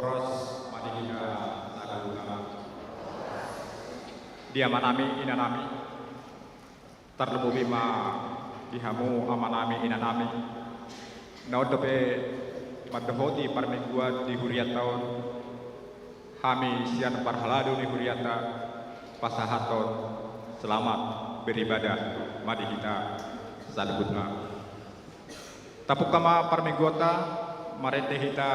Pros Madinga Naguna Dia manami inanami terlebih bima dihamu amanami inanami naudope madhoti parmingguan di huriat tahun Hami sian parhaladu di huriata pasahaton selamat beribadah madihita sadebutna tapuk kama parmingguota marete hita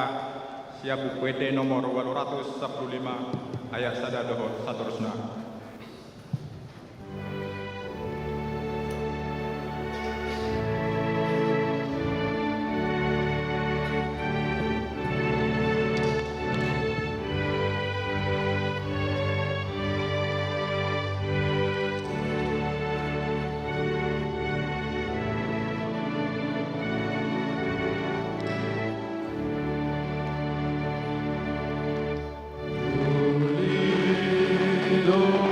siabu kwete nomor 815 ayat sadadoho saterusna Lord.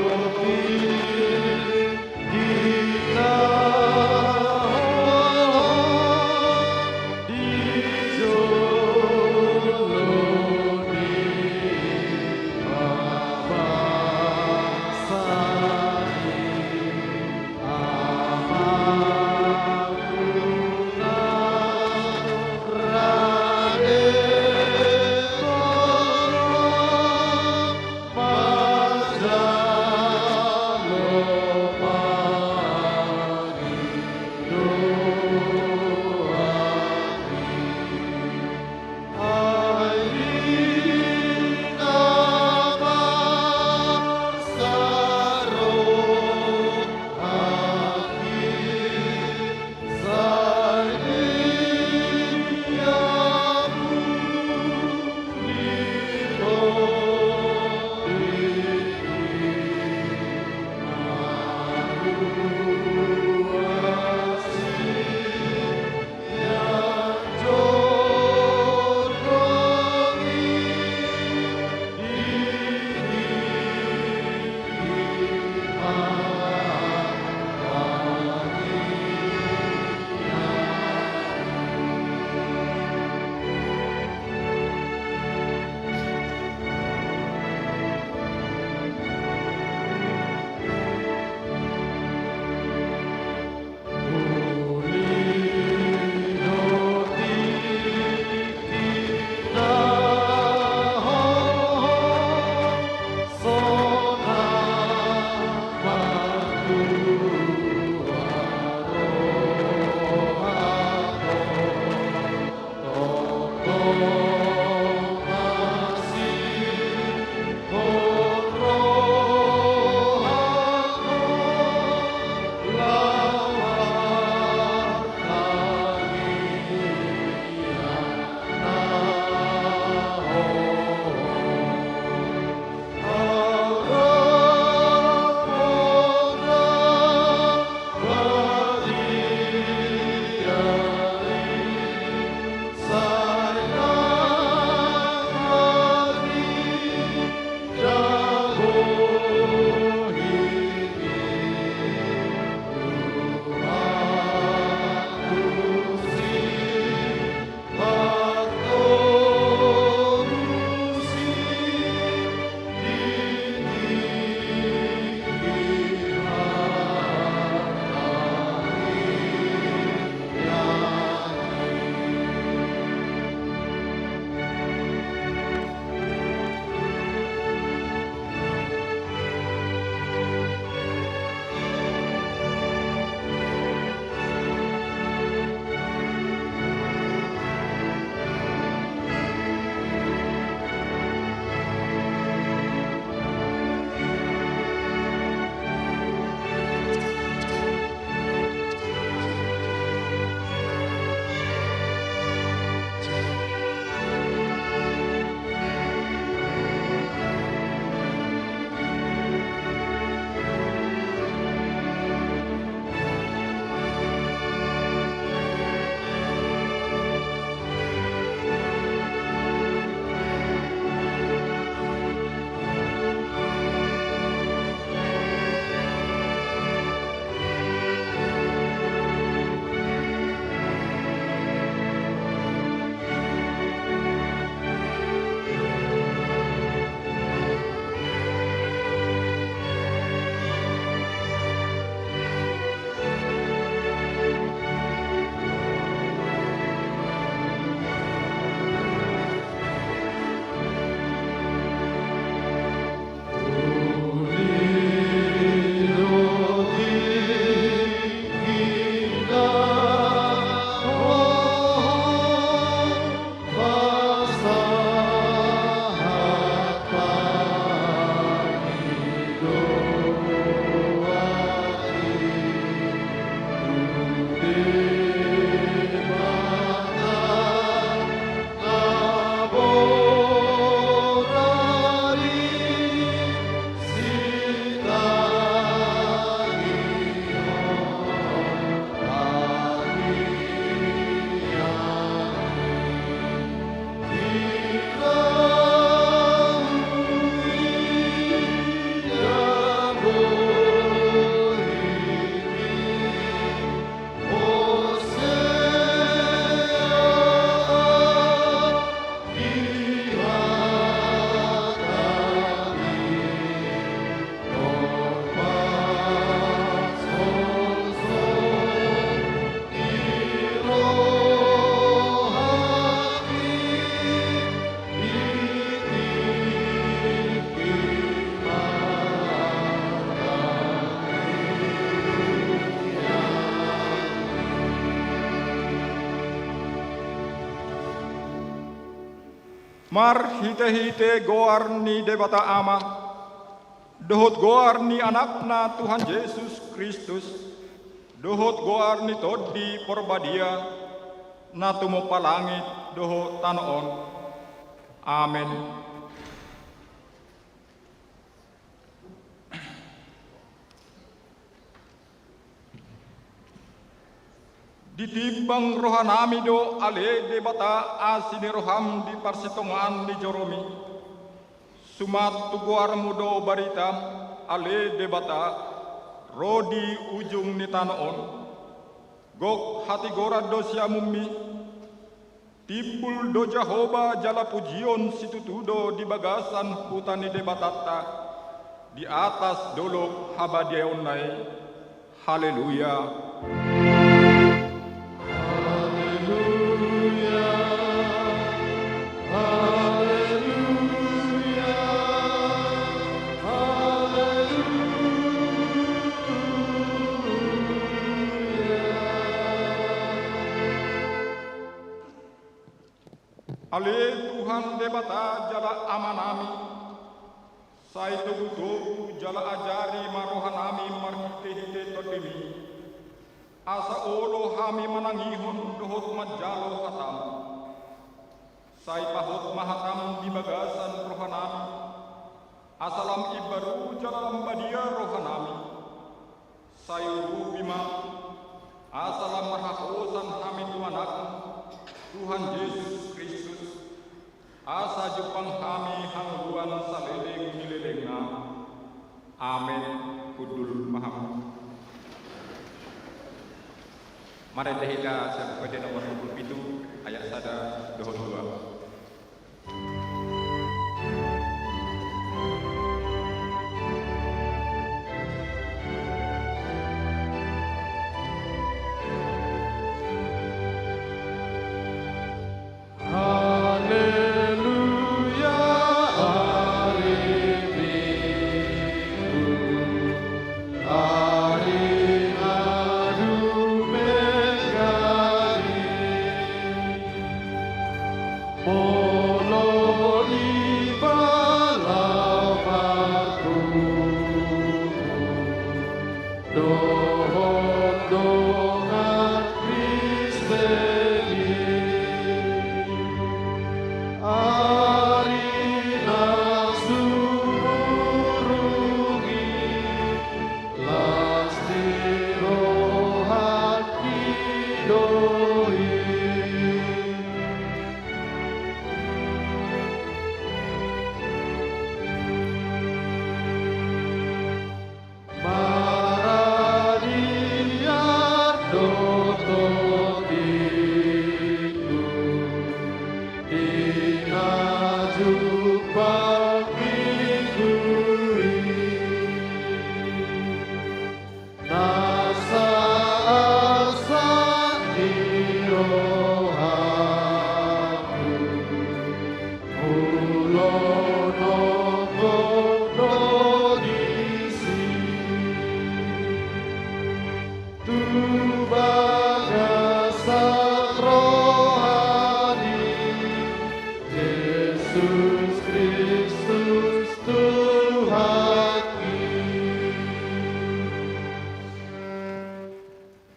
Mar hite-hite goar ni debata ama, dohot goar ni anakna Tuhan Yesus Kristus, dohot goar ni todi porbadia, na tumo palangit doho tanoon. Amen. Ditimbang rohanami do ale debata asini roham di parsitongan di Joromi. Sumat tuguar mudo barita ale debata rodi ujung ni tanoon. Gok hati gora do siamumi. Timbul do Jahoba jala pujion situtudo di bagasan hutan di debatata. Di atas dolok habadiaunai. Haleluya. Ale Tuhan debata jala amanami, sai togu jala ajari marohanami marhite-hite todimi, asa olo hami manangihon dohot majalo hatam, sai pahot mahatam di bagasan rohanami, asalam ibaru jala lambadia rohanami, sai rubima, asalam mahakosan hami tuanak, Tuhan Yesus Kristus, asa jepang kami hangguan saleleng hilelengna. Amin. Kudul maham. Mari dahila sebagai nomor 27 ayat sada dohon 2.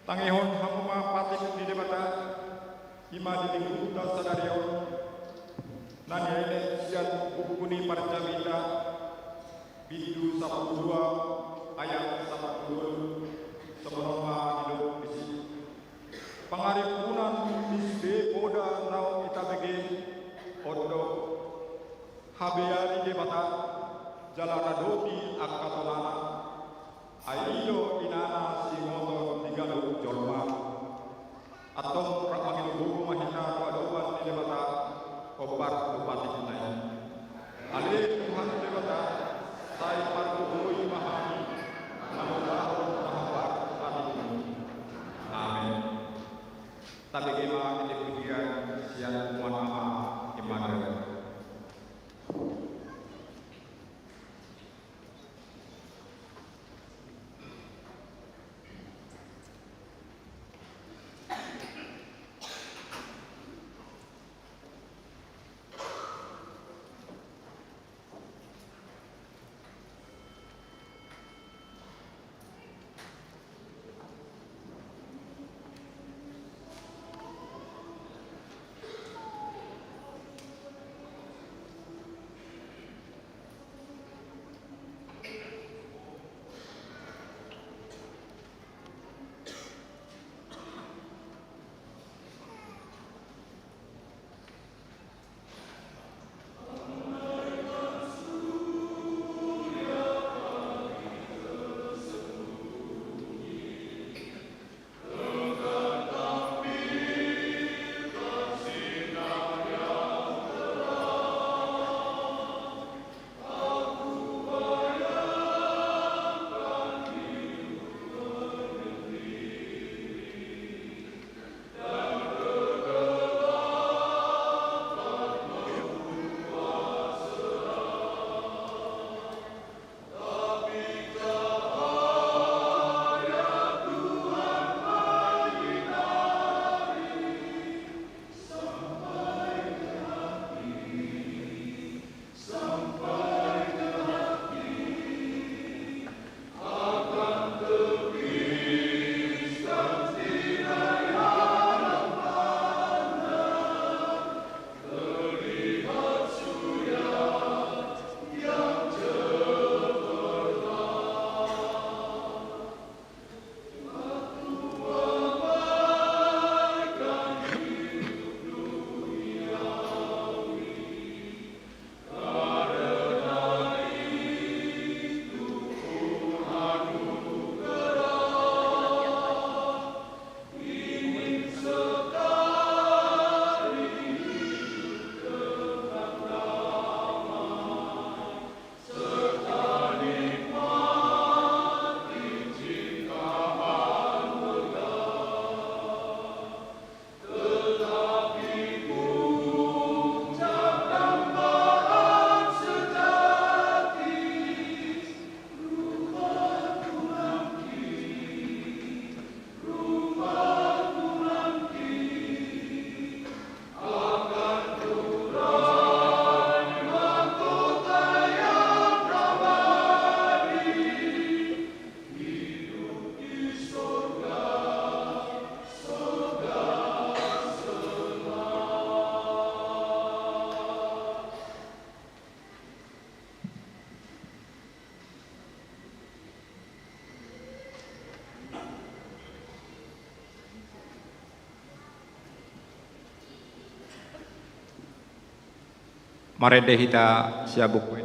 Tangihon hamuma patik di debata hima di lingkuta sadarion nanyene siat bukuni parcamita bidu 12 ayat 10 sebelum hidup bisi pangaripunan bisbe poda nau itabege odo habeari debata jalara doti akatolana ayo inana simoto digalu jolma atau ramangin buku mahina padoban di debata obar bupati kunai ale Tuhan debata sai parku bui mahami namulahu nahabar bupati kunai amin tapi kema ini pujian sian Tuhan Ama Immanuel. Marede hita siabuk.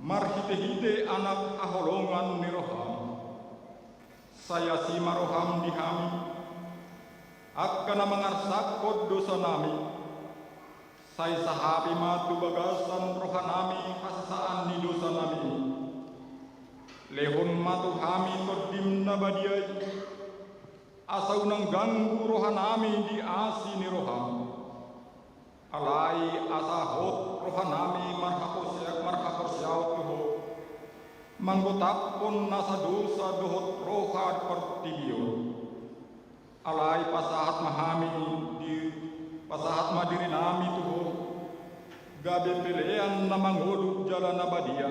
Marhite-hite anak aholongan ni roham, saya si maroham dihami, akan mangarsakod dosa nami, saya sahabi matu bagasan rohanami kasasaan ni dosa nami, lehon matu hami kodim na badiay, asaw nang ganggu rohanami di asi ni roham, alai asahot rohanami marhakosyaw tuho, manggotapon nasa dosa dohot rohad pertibiyon. Alai pasahat mahami di pasahat madiri nami tuho, gabe pelean na mangulog jalan nabadia,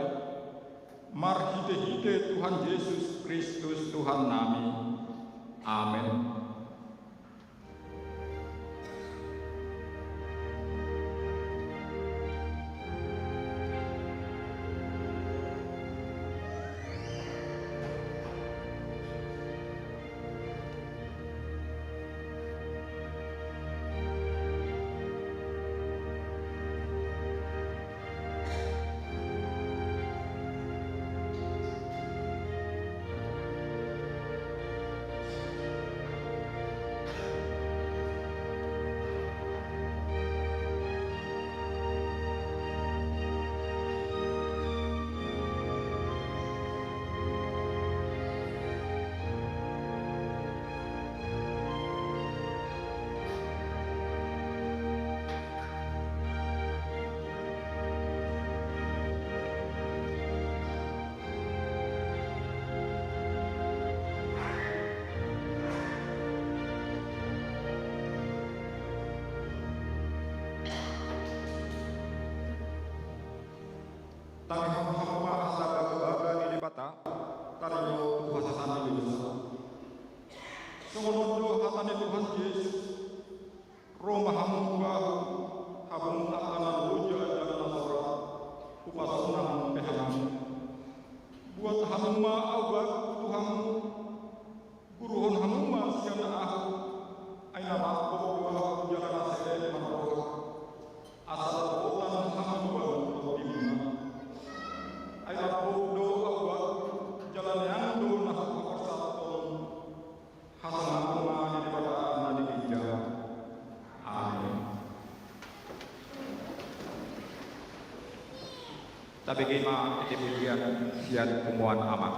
marhite-hite Tuhan Yesus Kristus Tuhan nami. Amen. Tani hama asal baga ini bata, tani yo pasasan ini dosa. Songondo hatane Tuhan Yesus, Roma hamubahu, habung atana roja jalan nasora, upasunan pehanam. Buat hamuma awak Tuhan, guruhon hamuma siana aku, aina bako buah jalan nasere manroha, asal botan hamuma topimna. Aina bodo awak jalan yang do nah korsaton, hasanah kuma di pada nadi bija. Amin. Tapi kima itu pujian siat kumuan amat.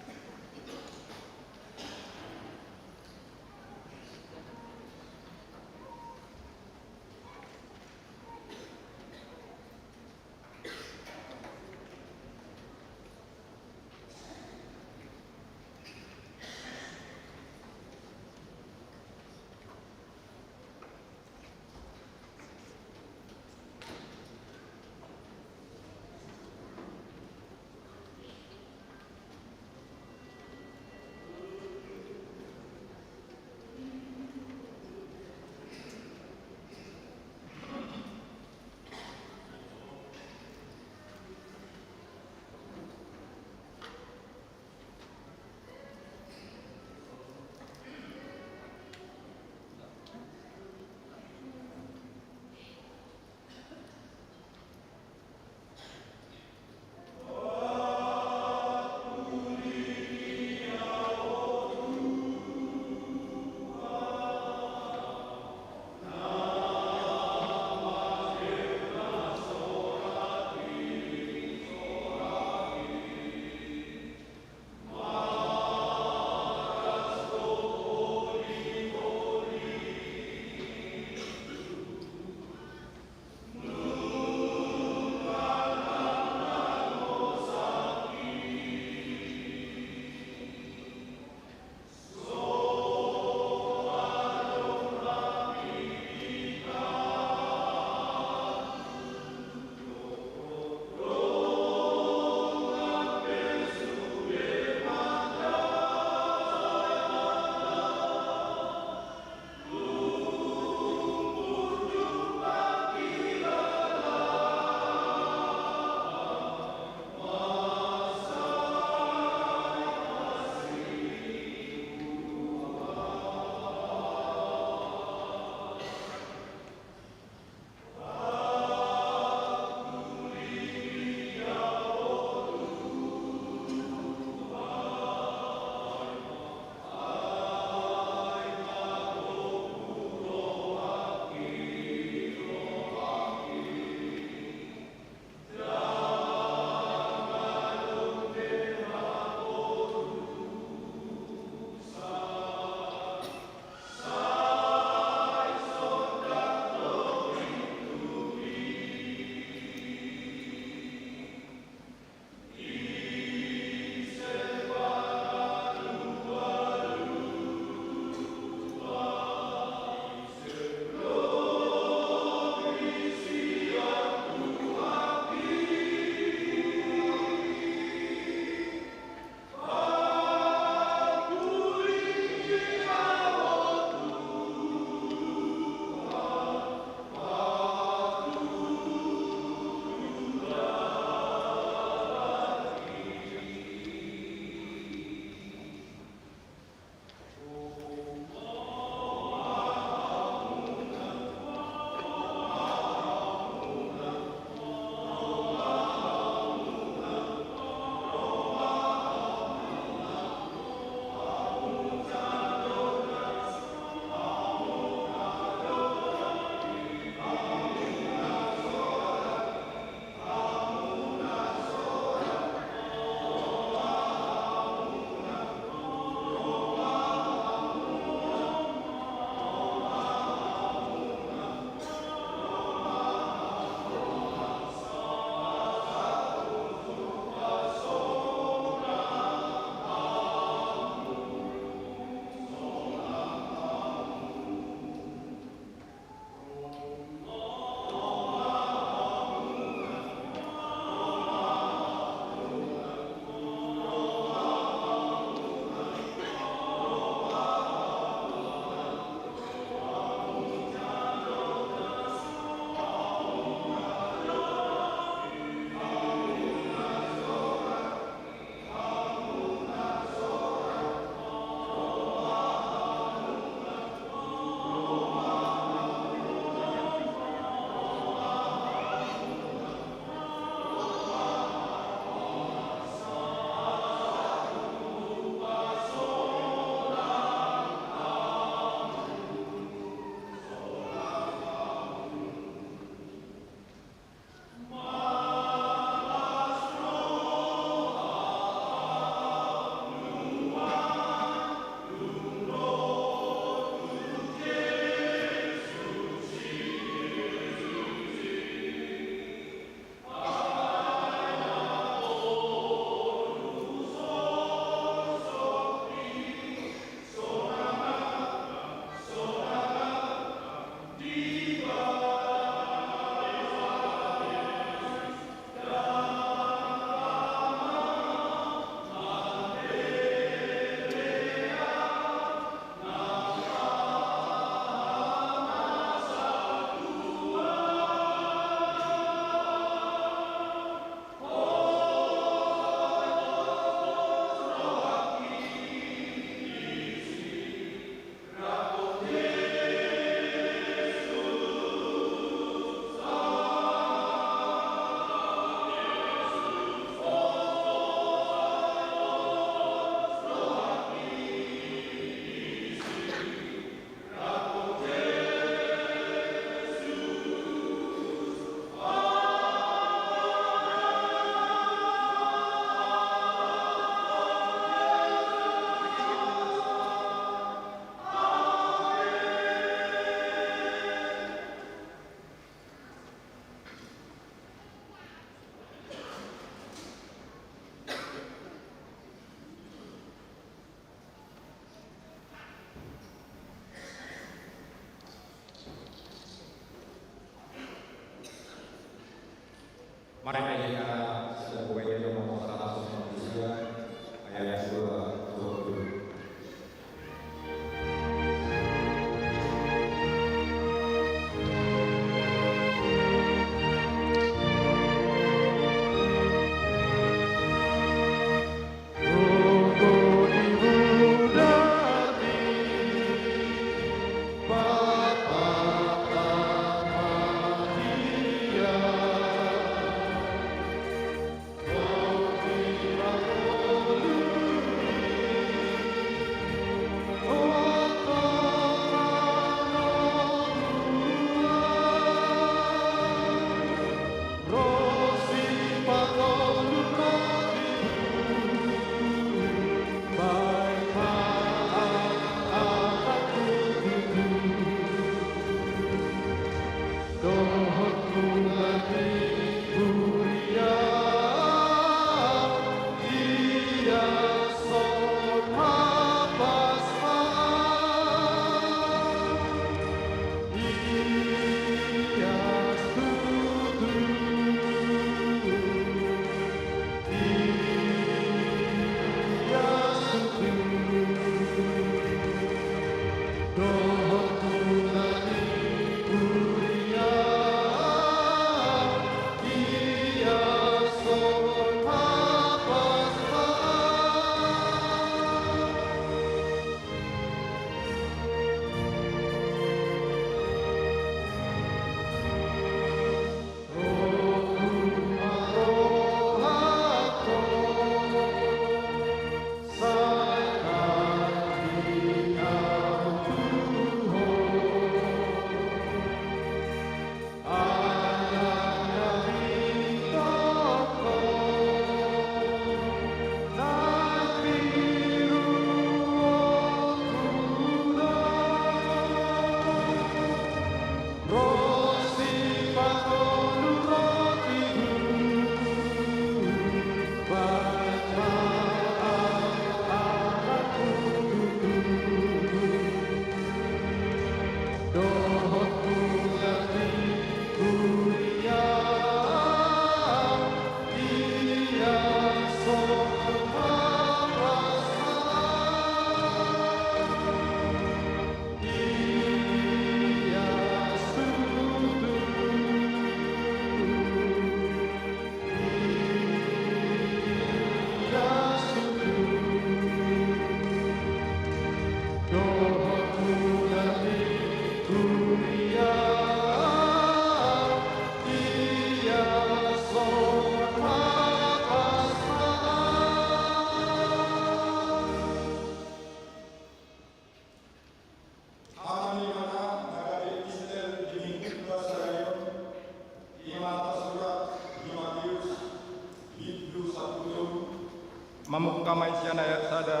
mamukkamai siana ya sada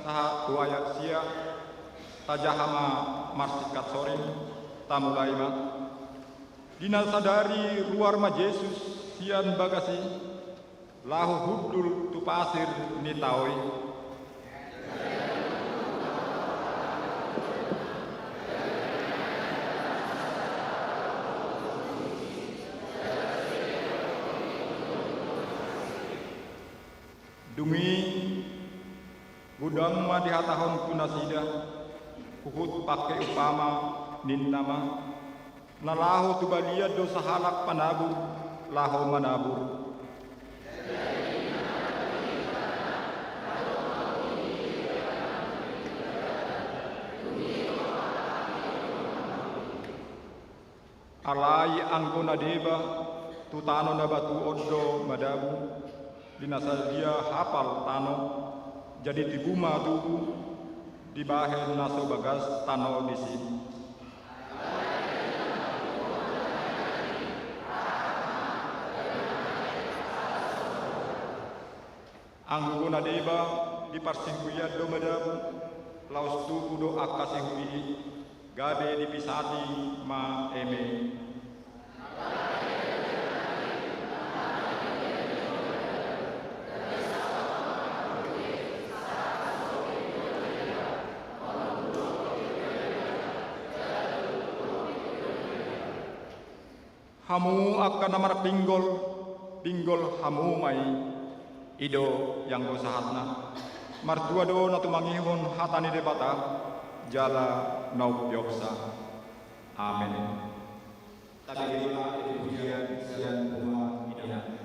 saha tuaya sia tajahama marsikat soring tamulaima dina sadari luar ma Yesus sian bagasi lahu hudul tu pasir ni taoi dungi gudang ma dihatahon kunasida kuhut pakai upama ninnama nalahu tubalia dosa halak panabur lahu manabur alai anggona deba tutano na batu oddo madabu dinasal dia hafal tano jadi tibuma tubuh di bahen naso bagas tano di sini. Angguna deba di parsingkuya do madabu laus tubuh do akasi hui gabe dipisati ma eme. Hamu akan namar pinggol hamu mai ido yang gosahatna martua do natu mangihon hatani debata jala nau bioksa amin Tabirilah pujian sian umat idah.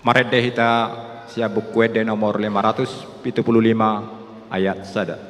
Marede hita siabuk kuede nomor 575 ayat sada.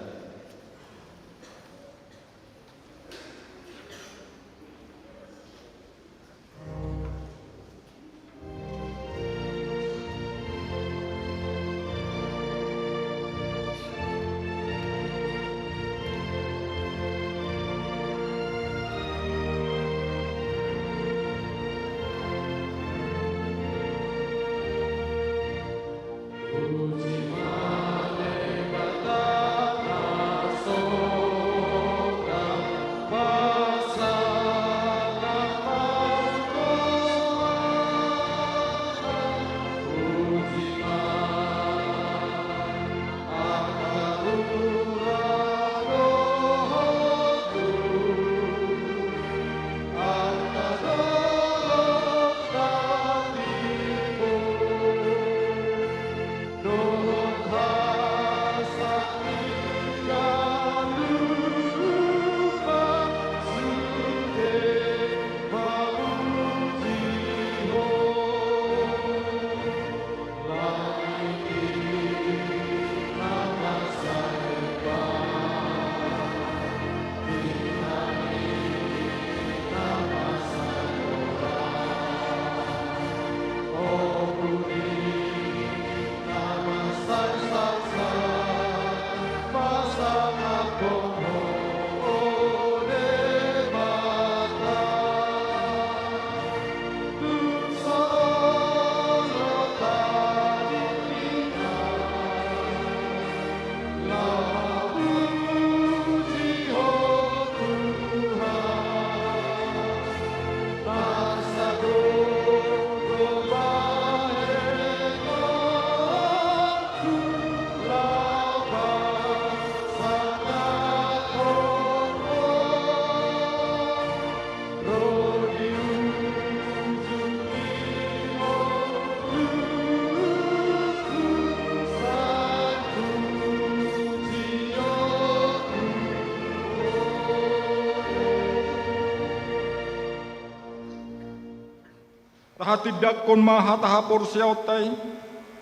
Tahatidak-kon mahatahapor siyaw tay,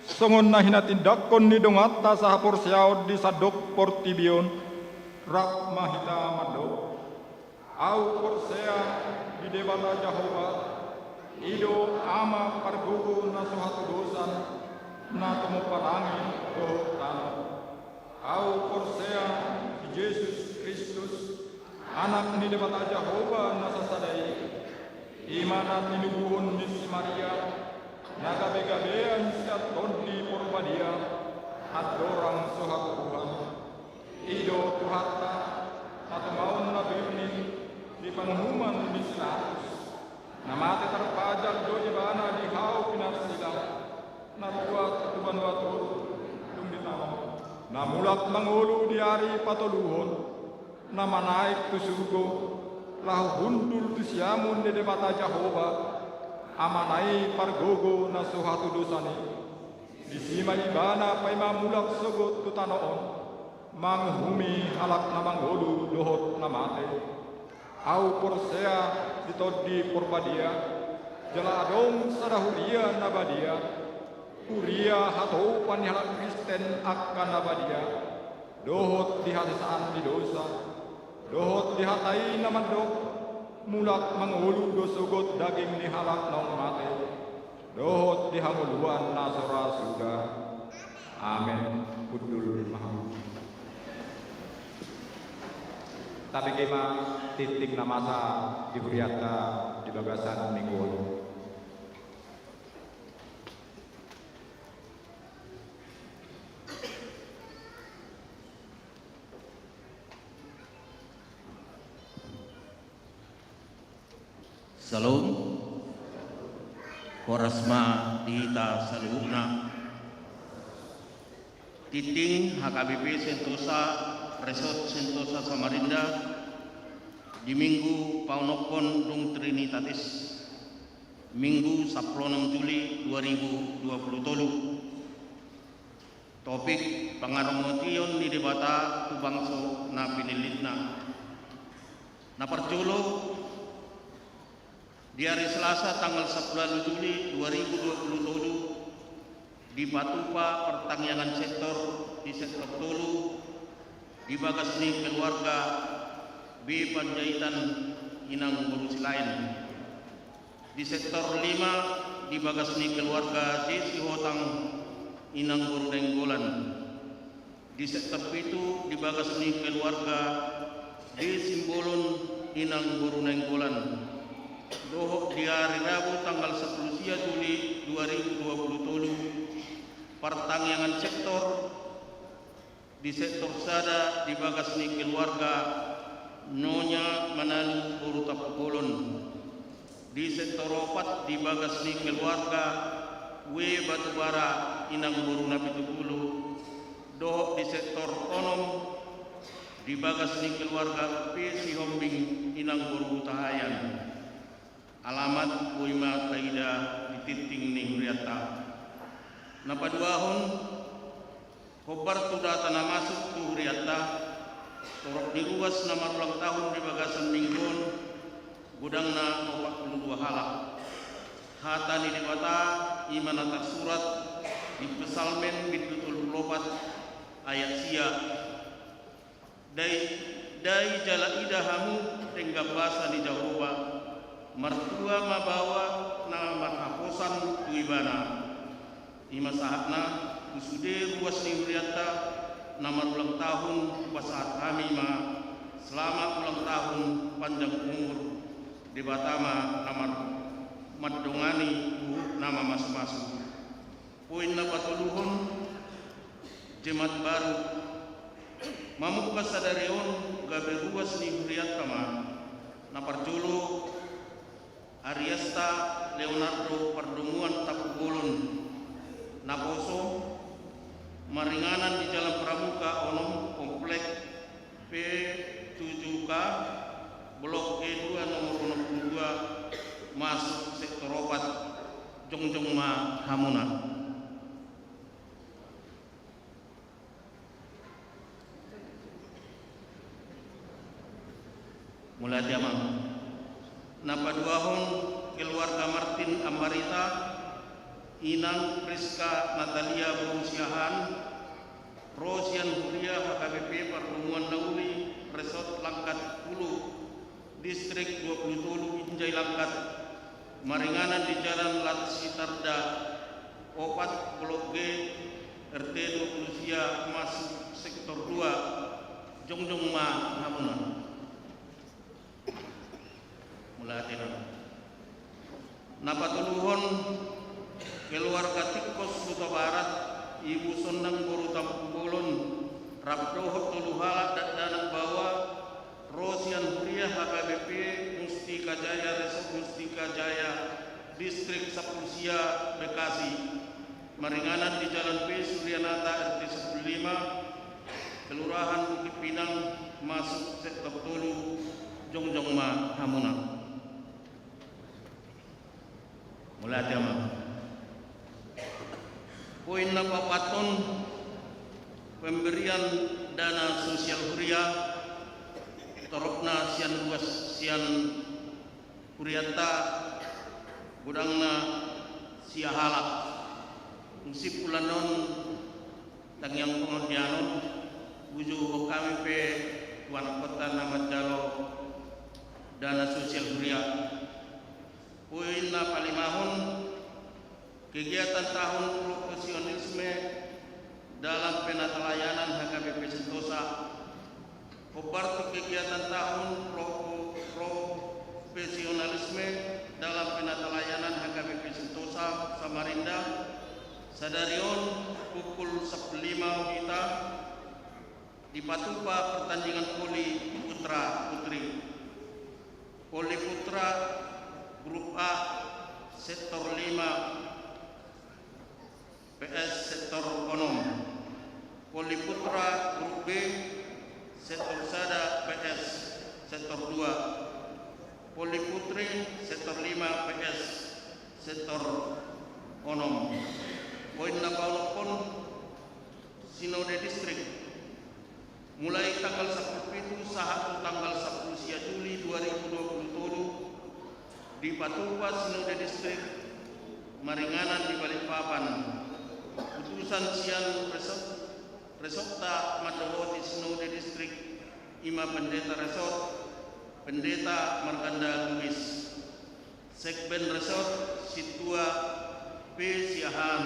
songon na hinatindak-kon ni dongat ta sahapor siyaw di sadok portibion, rak mahita mado, au porsea di debata Jehovah, ido ama pargugu na suhatu dosan, na tumupalangi doh tanah, au porsea di Yesus Kristus, anak ni debata Jehovah na sasadai, imanat ninubuhon ni si Maria, nagabe-gabean siya tondi porbadia, at dorang suhatu Tuhan. Ido Tuhata, at maon na birnin, di panghuman ni Silatus, na mati terpajak do ibana di hau pinarsila, na tuat tuban watur, dumditamo, na mulat mangulu di hari patoluhon, na manaik tu surgo, lahu hundul tu siamun de mata Jehovah, amanai pargogo na suhatu dosani, disima ibana paima mulak sogot tu tanoon, manghumi alak na mangolu dohot na mate, au porsea ditodi porbadia, jala adong sarahuria nabadia, kuria hatou panihalak Kristen akan nabadia, dohot dihasisaan di dosa, dohot dihatai naman dok, mulak mangulu dosogot daging nihalak nong mate, dohot dihanguluan nasora suga. Amin. Kudul maham. Tapi kema titik namasa diberiata di bagasan minggu. Salam, korasma dihita saluna, titing HKBP Sentosa, Resort Sentosa Samarinda, di Minggu Paunokon Dung Trinitatis, Minggu 16 Juli 2020. Topik pangaromotion ni debata tu bangso na pinilitna. Na percolo di hari Selasa tanggal 11 Juli 2020 di Patupa pertangyangan sektor di sektor Tolu di Bagasni keluarga B Panjaitan Inang Boru Silain, di sektor 5 di Bagasni keluarga J Sihotang Inang Boru Nenggolan, di sektor 7 di Bagasni keluarga D Simbolon Inang Boru Nenggolan. Dohok di hari Rabu tanggal 10 Juli 2020 pertangyangan sektor di sektor Sada di Bagasni keluarga Nonya Mananu Boru Tapukolon, di sektor 4 di Bagasni keluarga W Batubara Inang Boru Napitupulu. Dohok di sektor Onom di Bagasni keluarga P Sihombing Inang Boru Tahayan. Alamat Uima Taida di Titing Ning Riata. Napaduahon Kobar tu data na masuk tu Riata. Torok diruas nama ulang tahun di Bagasan Minggon gudang na 42 halak. Hata ni dibata imana tak surat di pesalmen bitutul lopat ayat sia. Dai jala idahamu tengga bahasa di Jawa. Mertua mabawa na marhaposan tuibana ima sahatna kusude ruas ni Riata nama ulang tahun pasaat kami ma selamat ulang tahun panjang umur di Batama nama madongani nama masuk-masuk poin na patuluhon jemaat baru mamuk kasadarion gabe ruas ni Riata ma na parjulu Ariasta Leonardo Pardumuan Tapugolon Naposo Maringanan di Jalan Pramuka Onom Komplek P7K Blok E2 nomor 62 masuk sektor opat Jongjongma Hamuna. Mulai diamang Napaduahon keluarga Martin Ambarita Inang Priska Natalia Borusiahan Rosian Huria HKBP Pertemuan Nauli Resort Langkat Hulu Distrik 20 Injai Langkat Maringanan di Jalan Latsitarda Opat Blok G RT 20 Sia masuk sektor 2 Jongjongma Hamuna. Napatuluhon keluarga Tikos Buta Barat Ibu Sondang Boru Tampugolon Rabdohot Tuluhala Danang Bawa Rosian Huria HKBP Mustika Jaya Resort Mustika Jaya Distrik Sapulsia Bekasi Maringanan di Jalan P Suryanata RT 15 Kelurahan Bukit Pinang masuk sektor Tolu Jongjongma Hamuna. Mulai tema. Poin na papaton pemberian dana sosial huria torokna sian luas sian huriata gudangna sia halak musip ulanon tangyang pengondianon buju kami pe tuan kota nama jalo dana sosial huria. Poin na palimahon kegiatan tahun profesionalisme dalam penatalayanan HKBP Sentosa. Kobartu kegiatan tahun profesionalisme dalam penatalayanan HKBP Sentosa Samarinda Sadarion pukul 15 WITA di Patupa pertandingan voli putra putri. Voli putra Grup A sektor 5 PS sektor Onom. Voli putra Grup B sektor Sada PS sektor 2. Voli putri sektor 5 PS sektor Onom. Poin na paulopon Sinode Distrik mulai tanggal 10 sahat tanggal 10 Juli 2020 di Patupa Sinode Distrik Maringanan di Balikpapan Utusan sian Resokta Madawati Snode Distrik Ima Pendeta Resort Pendeta Markanda Luis Sekben Resort Situa P. Siahan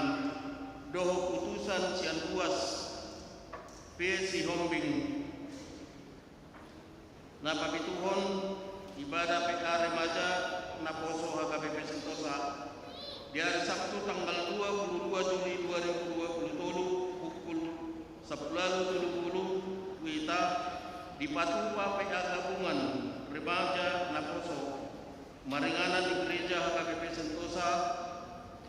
Doho Utusan sian Buas P. Sihombing Napapituhon ibadah PK Remaja Naposo HKBP Sentosa di hari Sabtu tanggal 22 Juli 2020 pukul 11.30 WITA di Patupa PA Gabungan Remaja Naposo Maringanan di Gereja HKBP Sentosa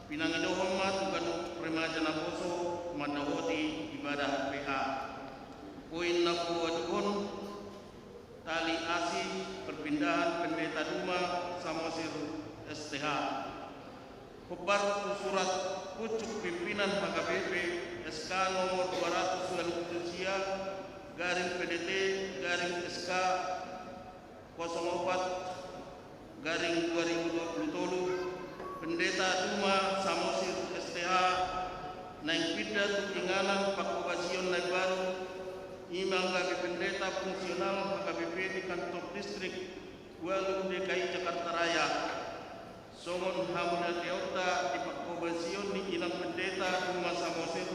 Pinangidohoma Tuganu Remaja Naposo Mandawoti ibadah PA Poin Nakuaduhon Tali Asih Perpindahan Pendeta Duma Samosir STH Kobar Surat Pucuk Pimpinan HKBP SK nomor 200 garing PDT garing SK 04 garing 2020 Pendeta Duma Samosir STH Naik Pindah Tutinganan Pakubasion Naik Baru Imam HKBP Pendeta Fungsional HKBP di Kantor Distrik Walu DKI Jakarta Raya Songon Hamuna Teota di Pakubasion di Inang Pendeta Duma Samosir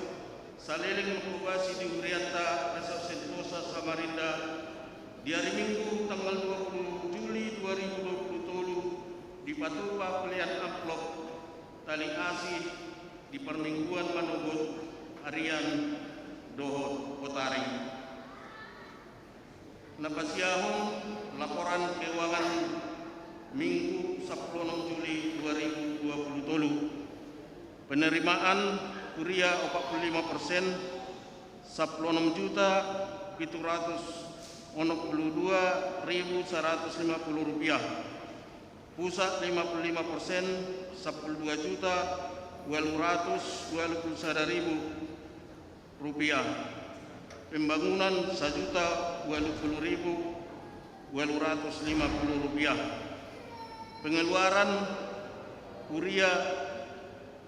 Saliling Makubasi di Uriata Resort Sentosa Samarinda di hari Minggu tanggal 20 Juli 2020 di Patupa pelian amplop Tali Asih di Permingguan Manobot Harian Dohot Kotari Napasiahon laporan keuangan Minggu 16 Juli 2020 penerimaan kuria 45% 16.782.150 rupiah pusat 55% 12.221.000 rupiah pembangunan 1.020.250 rupiah pengeluaran kuria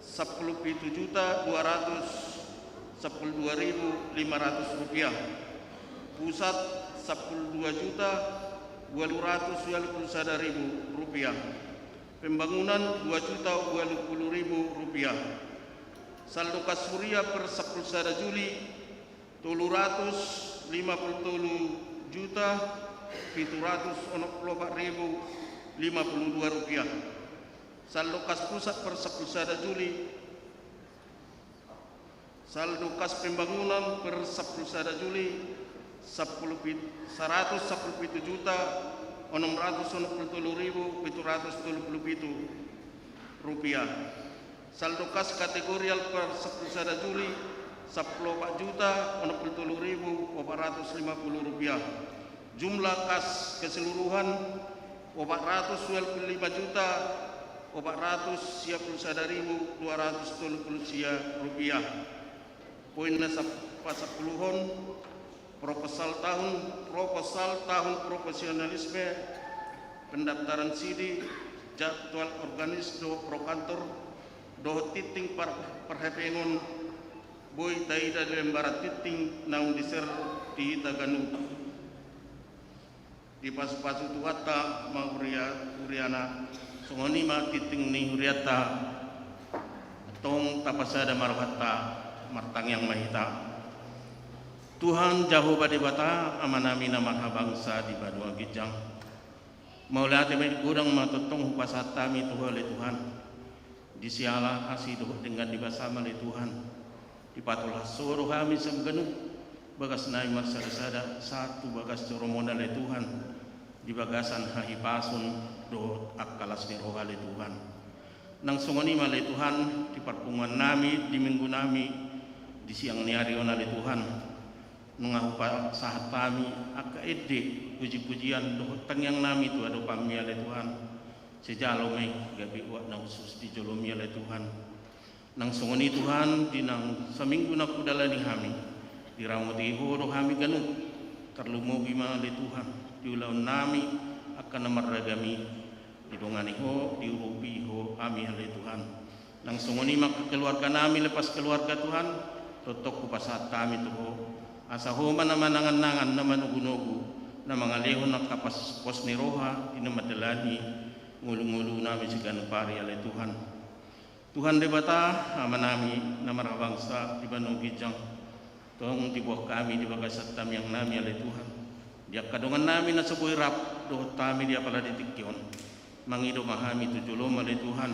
10.212.500 rupiah pusat 10.221.000 rupiah pembangunan 2.020.000 rupiah saldo kas kuria per 10 Juli 350.764.052 rupiah saldo kas pusat per 10 Juli saldo kas pembangunan per 10 Juli 161.667.727 rupiah saldo kas kategorial per 10 Juli 14.063.450 rupiah jumlah kas keseluruhan 425.491.270 rupiah poin pasapuluhon proposal tahun profesionalisme pendaftaran CD jadwal organis do prokantor do titing perhepengon boy taida di lembaran titing naung diser di Taganu di pasu-pasu tuata ma uriana songonima titing ni uriata tong tapasada marwata martang yang mahita Tuhan Jehovah Dewata amanami nama bangsa di Badua Gijang Maula temen kurang matutong pasatami Tuhan le Tuhan disiala asiduh dengan dibasama le Tuhan dipatulah suruh kami semgenu bagas naik marsada satu bagas coromona le Tuhan di bagasan hahipasun do akalas ni roha le Tuhan nang sungoni le Tuhan di perpungan nami di minggu nami di siang ni hari ona le Tuhan mengahupa sahat kami aka ede puji-pujian do yang nami tu ado pamia le Tuhan sejalo me gabi wa na khusus di jolomia le Tuhan nang sungoni Tuhan di nang seminggu na kudala ni kami di ramoti horo kami ganu terlumo bima le Tuhan di ulau nami akan namaragami di dongani ho di urupi ho ami le Tuhan nang sungoni mak keluarga nami lepas keluarga Tuhan totok kupasat kami tuho asa homa na manangan-nangan na manugunugu na mga lehon na kapaspos ni roha ina madalani ngulu-ngulu namin si ganupari alay Tuhan. Tuhan di bata amanami na marabangsa di banong gijang tong dibuah kami di bagasat tamyang nami alay Tuhan. Dia kadungan namin na sabuhay rap dohot kami dia pala ditikyon mangido mahami tujulom alay Tuhan.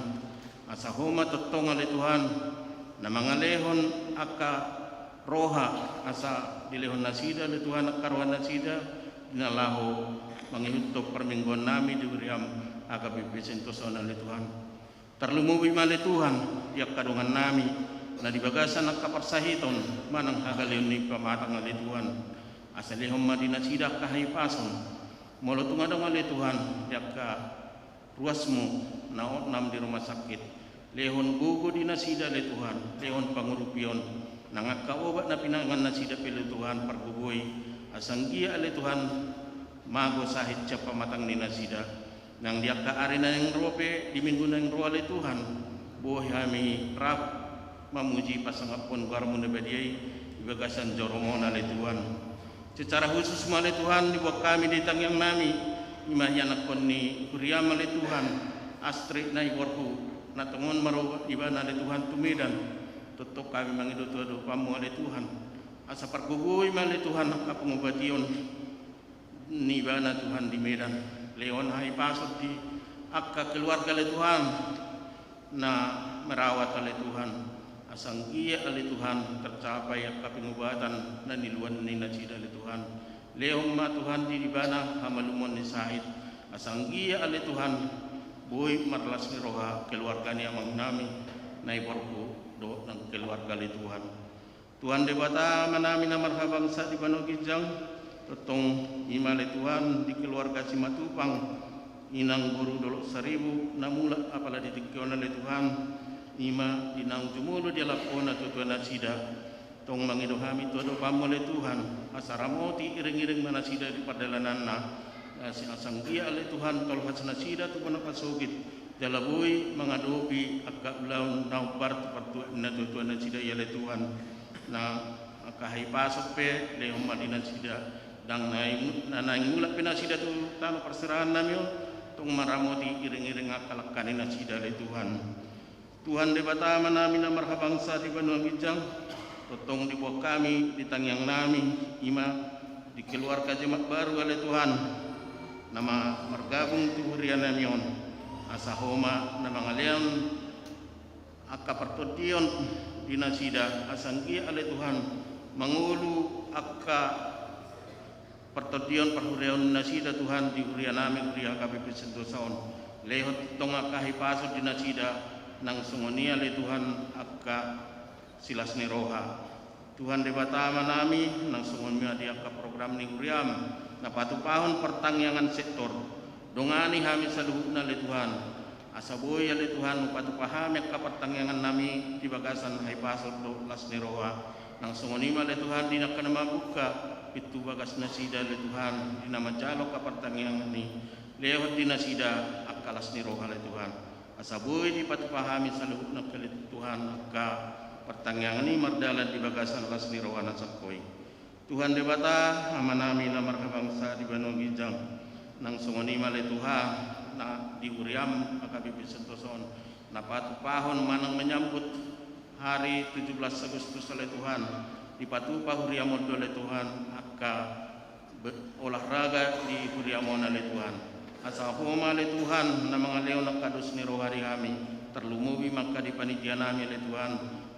Asa homa totong alay Tuhan na mga lehon aka roha asa dilehon nasida alay Tuhan akaruan nasida dinalaho mangihutop permingguan nami di uriam aka bibisentoson alay Tuhan. Terlumuwi malay Tuhan tiap kadungan nami na dibagasan ng kaparsahiton manang hagalion ni pamatang alay Tuhan. Asa lehon madinasida kahipason molo tungadong alay Tuhan tiap ka ruasmu naot nam di rumah sakit lehon gugu dinasida alay Tuhan lehon pangurupion nangakaobat na pinangan nasida pili Tuhan pargugoy asang gia alay Tuhan mago sahit siya pamatang ni nasida nang diak ka ari na yung rope di minggu na yung roa alay Tuhan buhay kami rap mamuji pasangapon garmo na badiyay ibagasan joromon alay Tuhan secara khusus malay Tuhan dibuat kami di tangyang nami imayan akon ni Kuriam alay Tuhan astri na iborku na tungon maro iba na alay Tuhan tumidan tutok kami mangidutuado pamu alay Tuhan asa pargugoy malay Tuhan kapangubation ni iba na Tuhan di Medan leon hay pasod di akka keluarga alay Tuhan na merawat alay Tuhan asang iya alay Tuhan tercapai akka pengobatan na niluan ni nasida alay Tuhan leong ma Tuhan di bana hamalumon ni sahid asang iya alay Tuhan boy marlas ni roha keluarga ni amang nami na iborku do ng keluarga alay Tuhan. Tuhan debata manami na marhabangsa di banogijang totong ima alay Tuhan di keluarga si Matupang inang guru dolok 1000 namula apala ditikyon alay Tuhan ima dinang jumulo di lapona tutuan nasida tong mangidohami todo pamolay Tuhan asaramoti iring-iring manasida di padalanan na si asang dia alay Tuhan tolhat nasida tu panapasugit jalaboy mangadopi akka ulaw naubar tu na tutuan nasida alay Tuhan na kahipasok pe lehom madinan sida dang naing mulak pinasida tu tano perserahan namyo tong maramoti iring-iring akalakanin nasida alay Tuhan. Tuhan debata manami na marhabangsa di Banua Gijang totong dibuat kami di tangyang nami ima di keluarga jemaat baru alay Tuhan nama margabung tuhurian namion asa homa na mga leon akka pertodion dinasida asang iya alay Tuhan mangulu akka pertodion perhurian nasida Tuhan di hurian nami hurian KPP Sentosaon lehot tong akka hipasod dinasida nang sungonia alay Tuhan akka silas ni roha Tuhan debatama nami nang sungonia di akka program ni huriam na patupahon pertangyangan sektor dongani hami sa luhut na alay Tuhan asaboy alay Tuhan patupahami akka pertangyangan nami di bagasan haipasod do las ni roha nang sungonima alay Tuhan di nakka na mabuka itu bagas nasida alay Tuhan di namajalo ka pertangyangan ni lehot di nasida akka las ni roha alay Tuhan asaboy di patupahami sa luhut na kalit Tuhan akka pertangyangan ni mardalan di bagasan las ni roha na sakoy Tuhan debata amanami na marhabangsa di Banua Gijang nang sungonima alay Tuhan na di Uriam AKBP Sentosaon na patupahon manang menyambut hari 17 Agustus alay Tuhan di patupah Uriamon alay Tuhan akka olahraga di Uriamon alay Tuhan asa homa alay Tuhan na mga leon nakados ni rohari kami terlumuwi maka di panitia nami alay Tuhan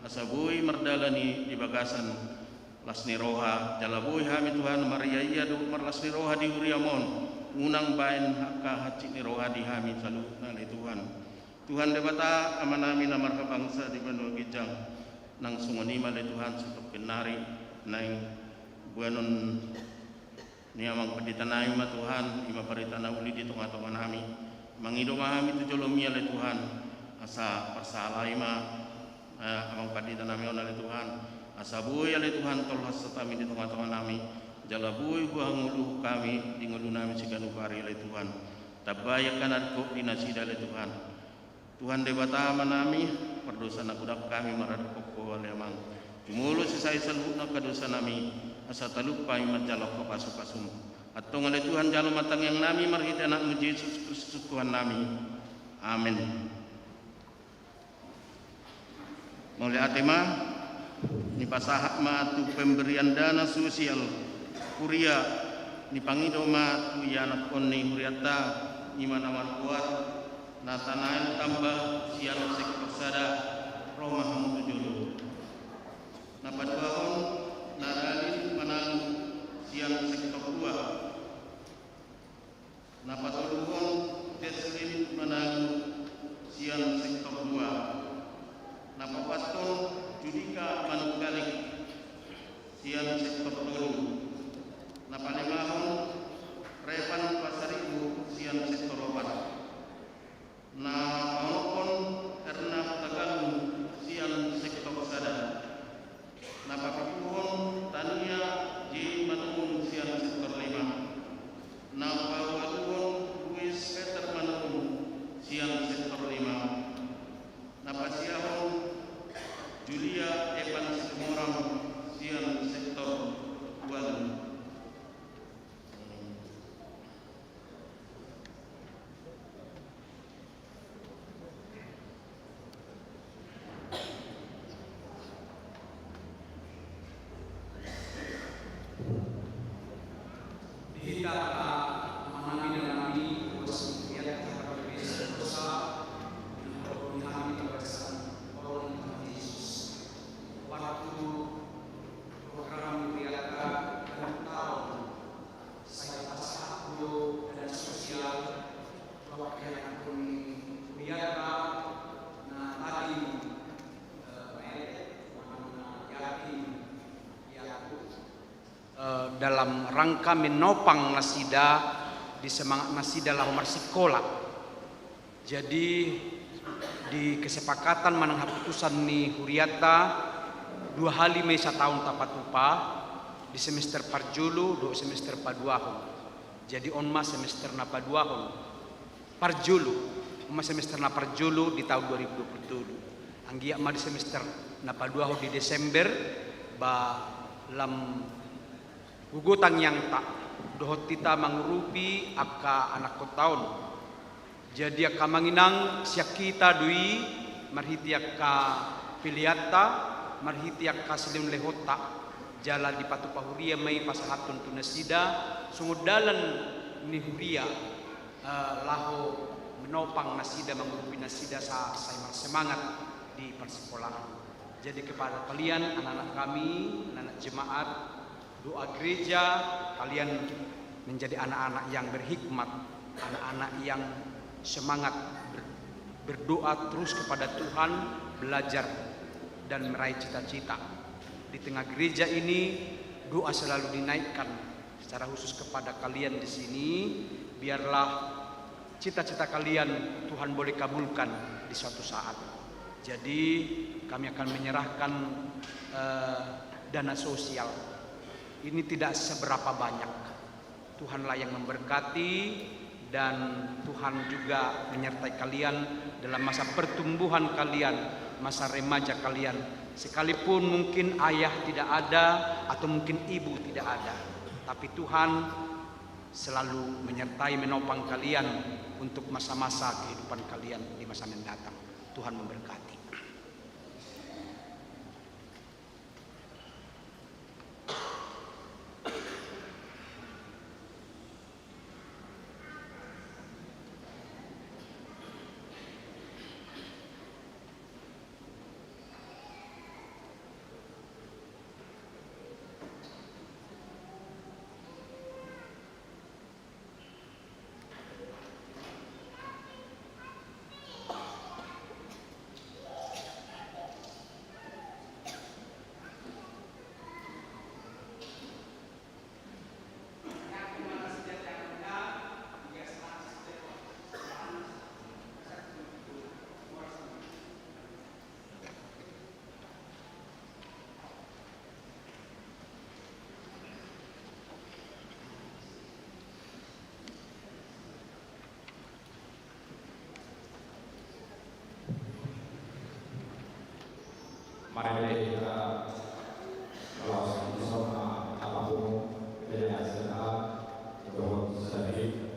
asaboy mardala ni di bagasan las ni roha jalaboy hami Tuhan mariaya do marlas ni roha di Uriamon unang bayan akka haci ni roha di hami salu na alay Tuhan. Tuhan debata amanami na marhabangsa di Banua Gijang nang sungonima alay Tuhan sa kenari nang buanon niya magpaditanayon ma Tuhan imaparita na uli dito nga tungan nami mangido mahami tu jolomi alay Tuhan asa pasalay ma amang padita namin alay Tuhan asabuy alay Tuhan tolhas sa tami dito nga tungan nami jalabuy huang ulu kami di ngulu namin si ganupari alay Tuhan tabayak kanad ko dinasida alay Tuhan Tuhan debata manami perdosa na kudak kami maradapok ko alay amang Tumulu sisai salubna kadosa nami, asa talupai majalok kapasupasum. Atau ngale Tuhan jalo matang yang nami marhita anakmu Yesus Kristus Tuhan nami. Amin. Mulai atema ni pasahak ma tu pemberian dana sosial kuria ni pangido ma tu yanak onni huriata ni manawan kuat natanael tambah sian sektor sada Roma hamu tujulu napadwaon naralin manang sian sektor 2 napatuluhon deslin manang sian sektor 2 napapaston Judika Manunggaling sian sektor 3 napalimahon Revan Pasaribu sian sektor 4 na Manopon Erna Tagalung sian sektor 1 napapipuhon Tania J. Manung sian sektor 5 napawaluhon Luis Peter Manung sian sektor 5 napasiahon Julia Evan Situmorang sian sektor 2. Dalam rangka menopang nasida di semangat nasida lahu marsikola. Jadi di kesepakatan manang putusan ni huriata 2 hali mesa tahun tapat upa di semester parjulu 2 semester paduahon. Jadi onma semester na paduahon parjulu onma semester na parjulu di tahun 2027. Anggia ma di semester na paduahon di Desember ba lam gugutan yang tak dohot tita mangurupi aka anak ko taon. Jadi aka manginang siak kita dui marhiti aka piliata marhiti aka selim lehota jala di patu pahuria mai pasahatun tunasida sungguh dalan ni huria laho menopang nasida mengurupi nasida sa semangat di persekolahan. Jadi kepada kalian anak-anak kami, anak-anak jemaat, doa gereja, kalian menjadi anak-anak yang berhikmat, anak-anak yang semangat berdoa terus kepada Tuhan, belajar dan meraih cita-cita. Di tengah gereja ini doa selalu dinaikkan secara khusus kepada kalian di sini, biarlah cita-cita kalian Tuhan boleh kabulkan di suatu saat. Jadi kami akan menyerahkan dana sosial. Ini tidak seberapa banyak. Tuhanlah yang memberkati dan Tuhan juga menyertai kalian dalam masa pertumbuhan kalian, masa remaja kalian. Sekalipun mungkin ayah tidak ada atau mungkin ibu tidak ada, tapi Tuhan selalu menyertai menopang kalian untuk masa-masa kehidupan kalian di masa mendatang. Tuhan memberkati. Mari kita Kalau sama apapun yang sedang untuk sedih.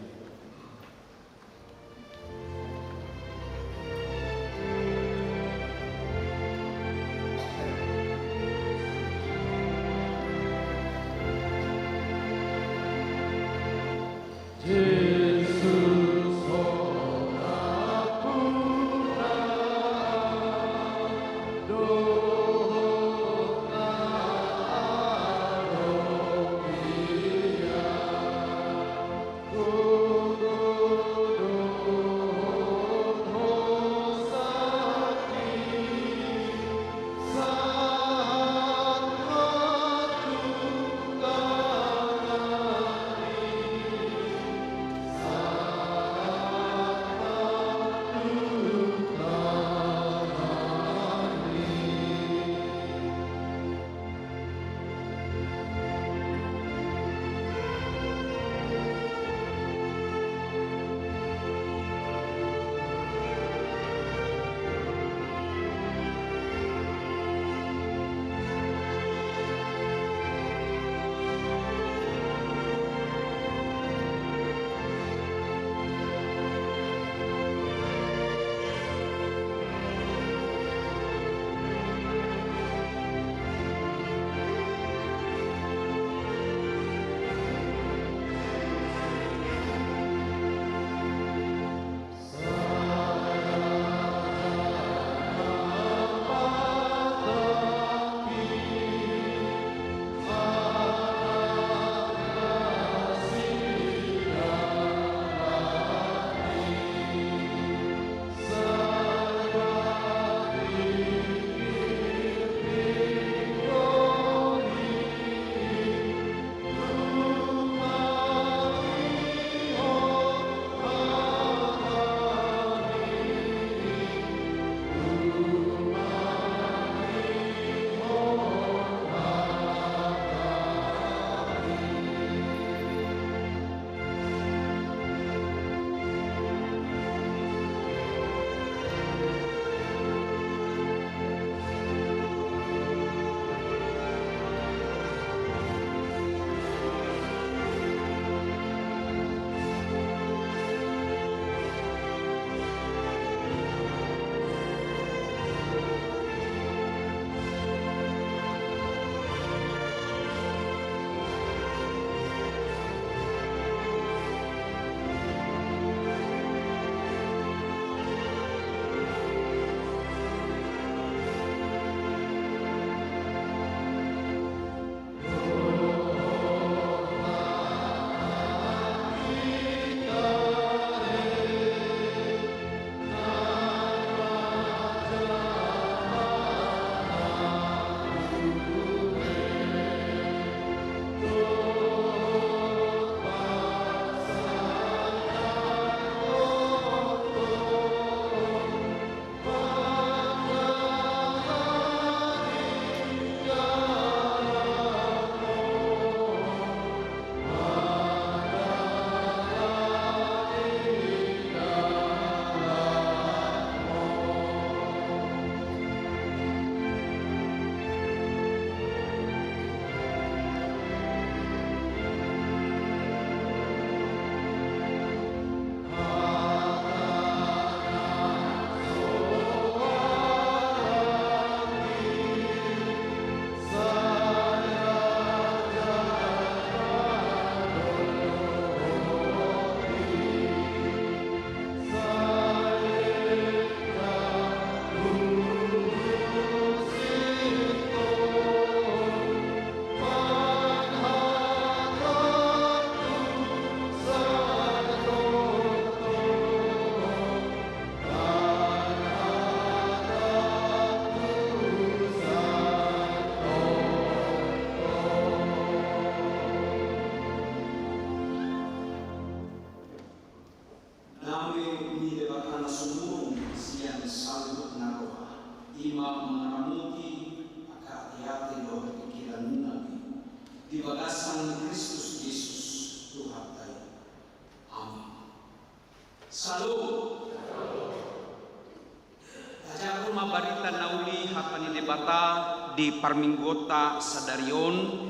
Dibagasan Kristus Yesus Tuhan tayo. Amin. Salut. Aja aku mabarita nauli hapa ni debata di parminggota sadarion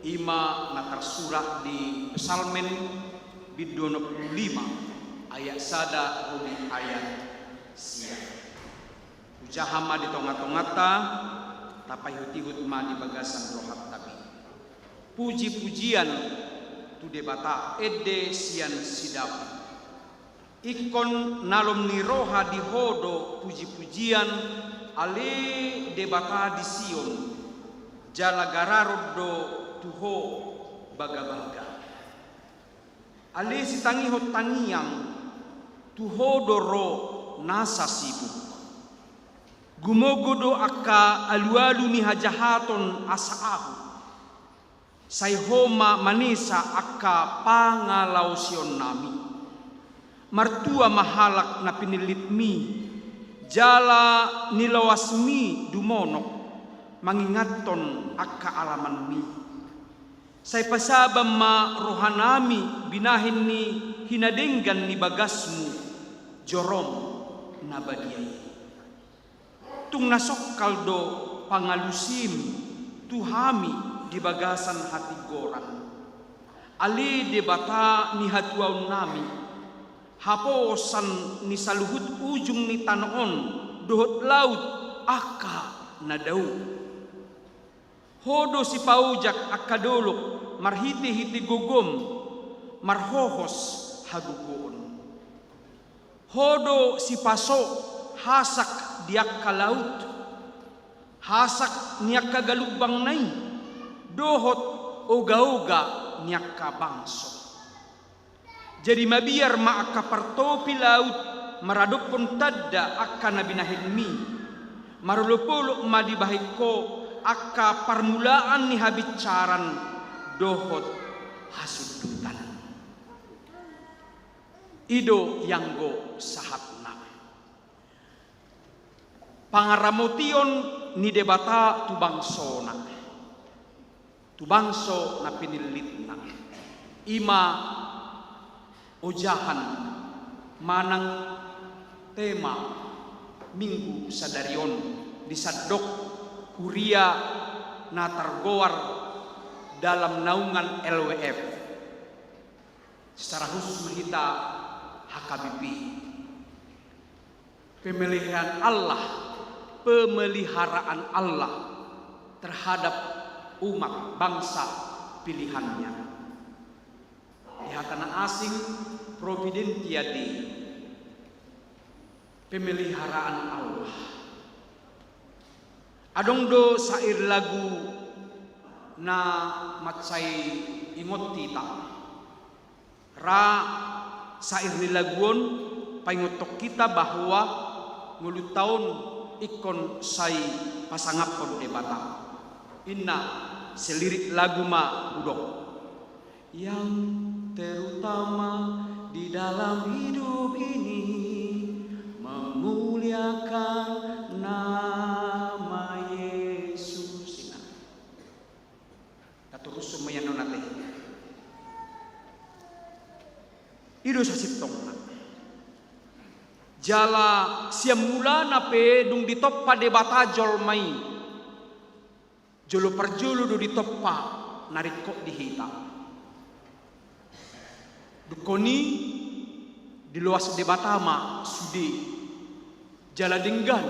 ima natarsurat di Psalmen bid 25 ayat sada rumi ayat sia. Ujahama di tonga-tongata tapai hutihut ma di bagasan rohat tabi. Puji-pujian tu debata ede sian sidapi. Ikon nalom ni roha di hodo puji-pujian ale debata di Sion jala gararodo tuho baga-baga. Ale si tangiho tangiang tuho doro nasa sibuk. Gumogodo akka alu-alu ni hajahaton asaahu. Sayhoma manisa akka pangalausion nami. Martua mahalak na pinilitmi. Jala nilawasmi dumonok. Mangingaton akka alaman mi. Say pasabam ma rohanami binahin ni hinadenggan ni bagasmu. Jorom nabadiyay. Tung nasok kaldo pangalusim tuhami di bagasan hati goran. Ali debata ni hatuaw nami. Haposan ni saluhut ujung ni tanoon dohot laut aka nadau. Hodo si paujak akadolok marhiti-hiti gogom marhohos hagugoon. Hodo si paso hasak diak ka laut, hasak niyak ka galubang nay, dohot oga-oga niyak ka bangso. Jadi mabiar maaka partopi laut, maradok pun tadda akka nabinahilmi, marulupulok madibahiko akka parmulaan ni habitcaran, dohot hasudutan. Ido yanggo sahat. Pangaramotion ni debata tu bangsona. Tu bangso na pinilitna. Ima ojahan manang tema minggu sadarion disadok kuria na targoar dalam naungan LWF. Secara khusus kita HKBP. Pemeliharaan Allah terhadap umat bangsa pilihannya. Pihak tanah asing providentia di pemeliharaan Allah. Adong do sair lagu na matsay ingot tita. Ra sair ni laguon paingotok kita bahwa ngulut tahun ikon say pasangapon debata. Inna selirik lagu ma udok. Yang terutama di dalam hidup ini memuliakan nama Yesus. Katurus sumayan nate. Ido sa siptong. Jala siamula na pe dung ditoppa debata jolmai. Jolo perjolo do ditoppa narikok dihita. Dukoni di luas debata ma sudi. Jala denggan.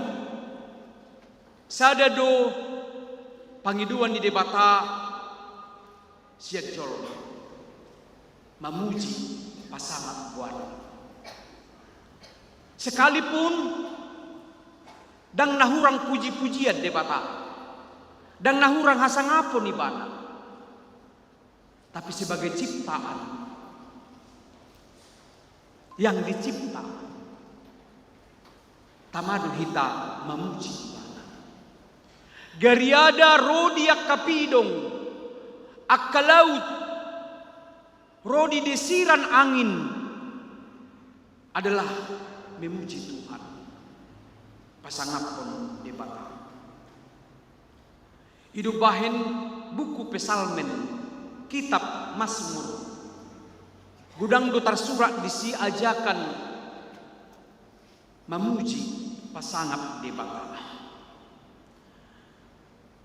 Sada do pangiduan di debata siat jol. Mamuji pasangan buat. Sekalipun dang nahurang puji-pujian debata, dang nahurang hasangapon ibana, tapi sebagai ciptaan yang dicipta, tamadu hita memuji ibana. Gariada rodi akapidong, akkalaut, rodi desiran angin adalah memuji Tuhan. Pasangapon debata. Hidup bahen buku pesalmen, kitab Mazmur. Gudang do tersurat disi ajakan memuji pasangap debata.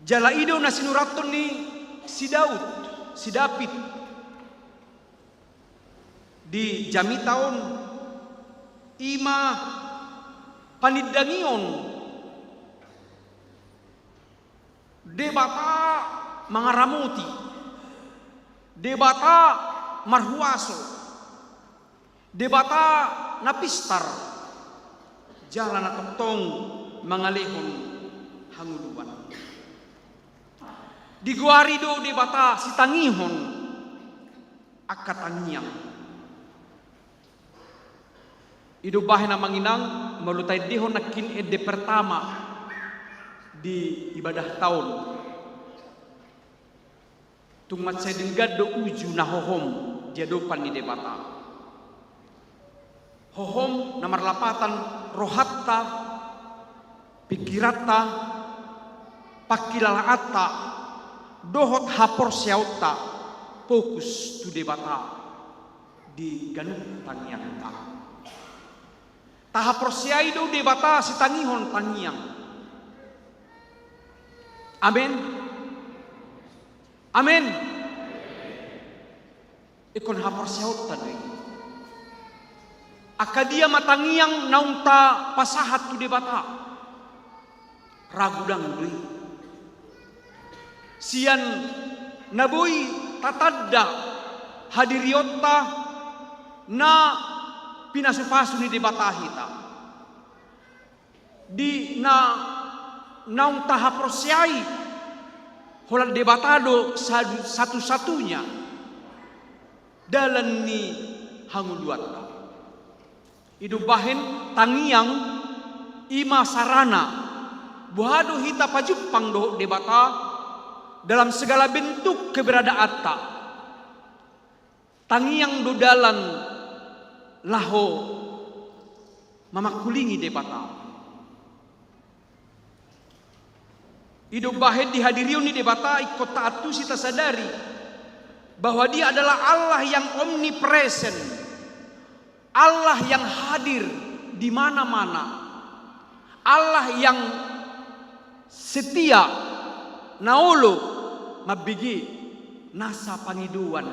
Jala ido na sinuraton ni si Daud, si David di jami taon ima panidangion debata mangaramuti, debata marhuaso, debata napistar, jalan na totong mangalihon hanguluan. Di guarido debata si tangihon akatangiang. Idubahin na manginang malutay dihon na kinede pertama di ibadah taon. Tungmat saya dinggad do uju na hohom jadupan ni debata. Hohom na marlapatan rohatta, pikiratta, pakilalaata, dohot hapor siauta, fokus tu debata di ganun tangianta. Tahapor siai do debata si tangihon tangiang. Amin. Amin. Ikon hapor siauta do. Akadia matangiang naunta pasahat tu debata. Ragudang doi. Sian nabui tatadda hadiriota na pinasupasu ni debata hita. Di na naunta haprosiai holan debatado satu-satunya dalan ni hanguluata. Idubahin tangiang ima sarana buhado hita pajupang do debata dalam segala bentuk keberadaan ta. Tangiang do dalan laho mamakulingi debata. Idubahin dihadirion ni debata ikut taatu sita sadari bahwa dia adalah Allah yang omnipresent. Allah yang hadir di mana-mana. Allah yang setia naolo mabigi nasa pangiduan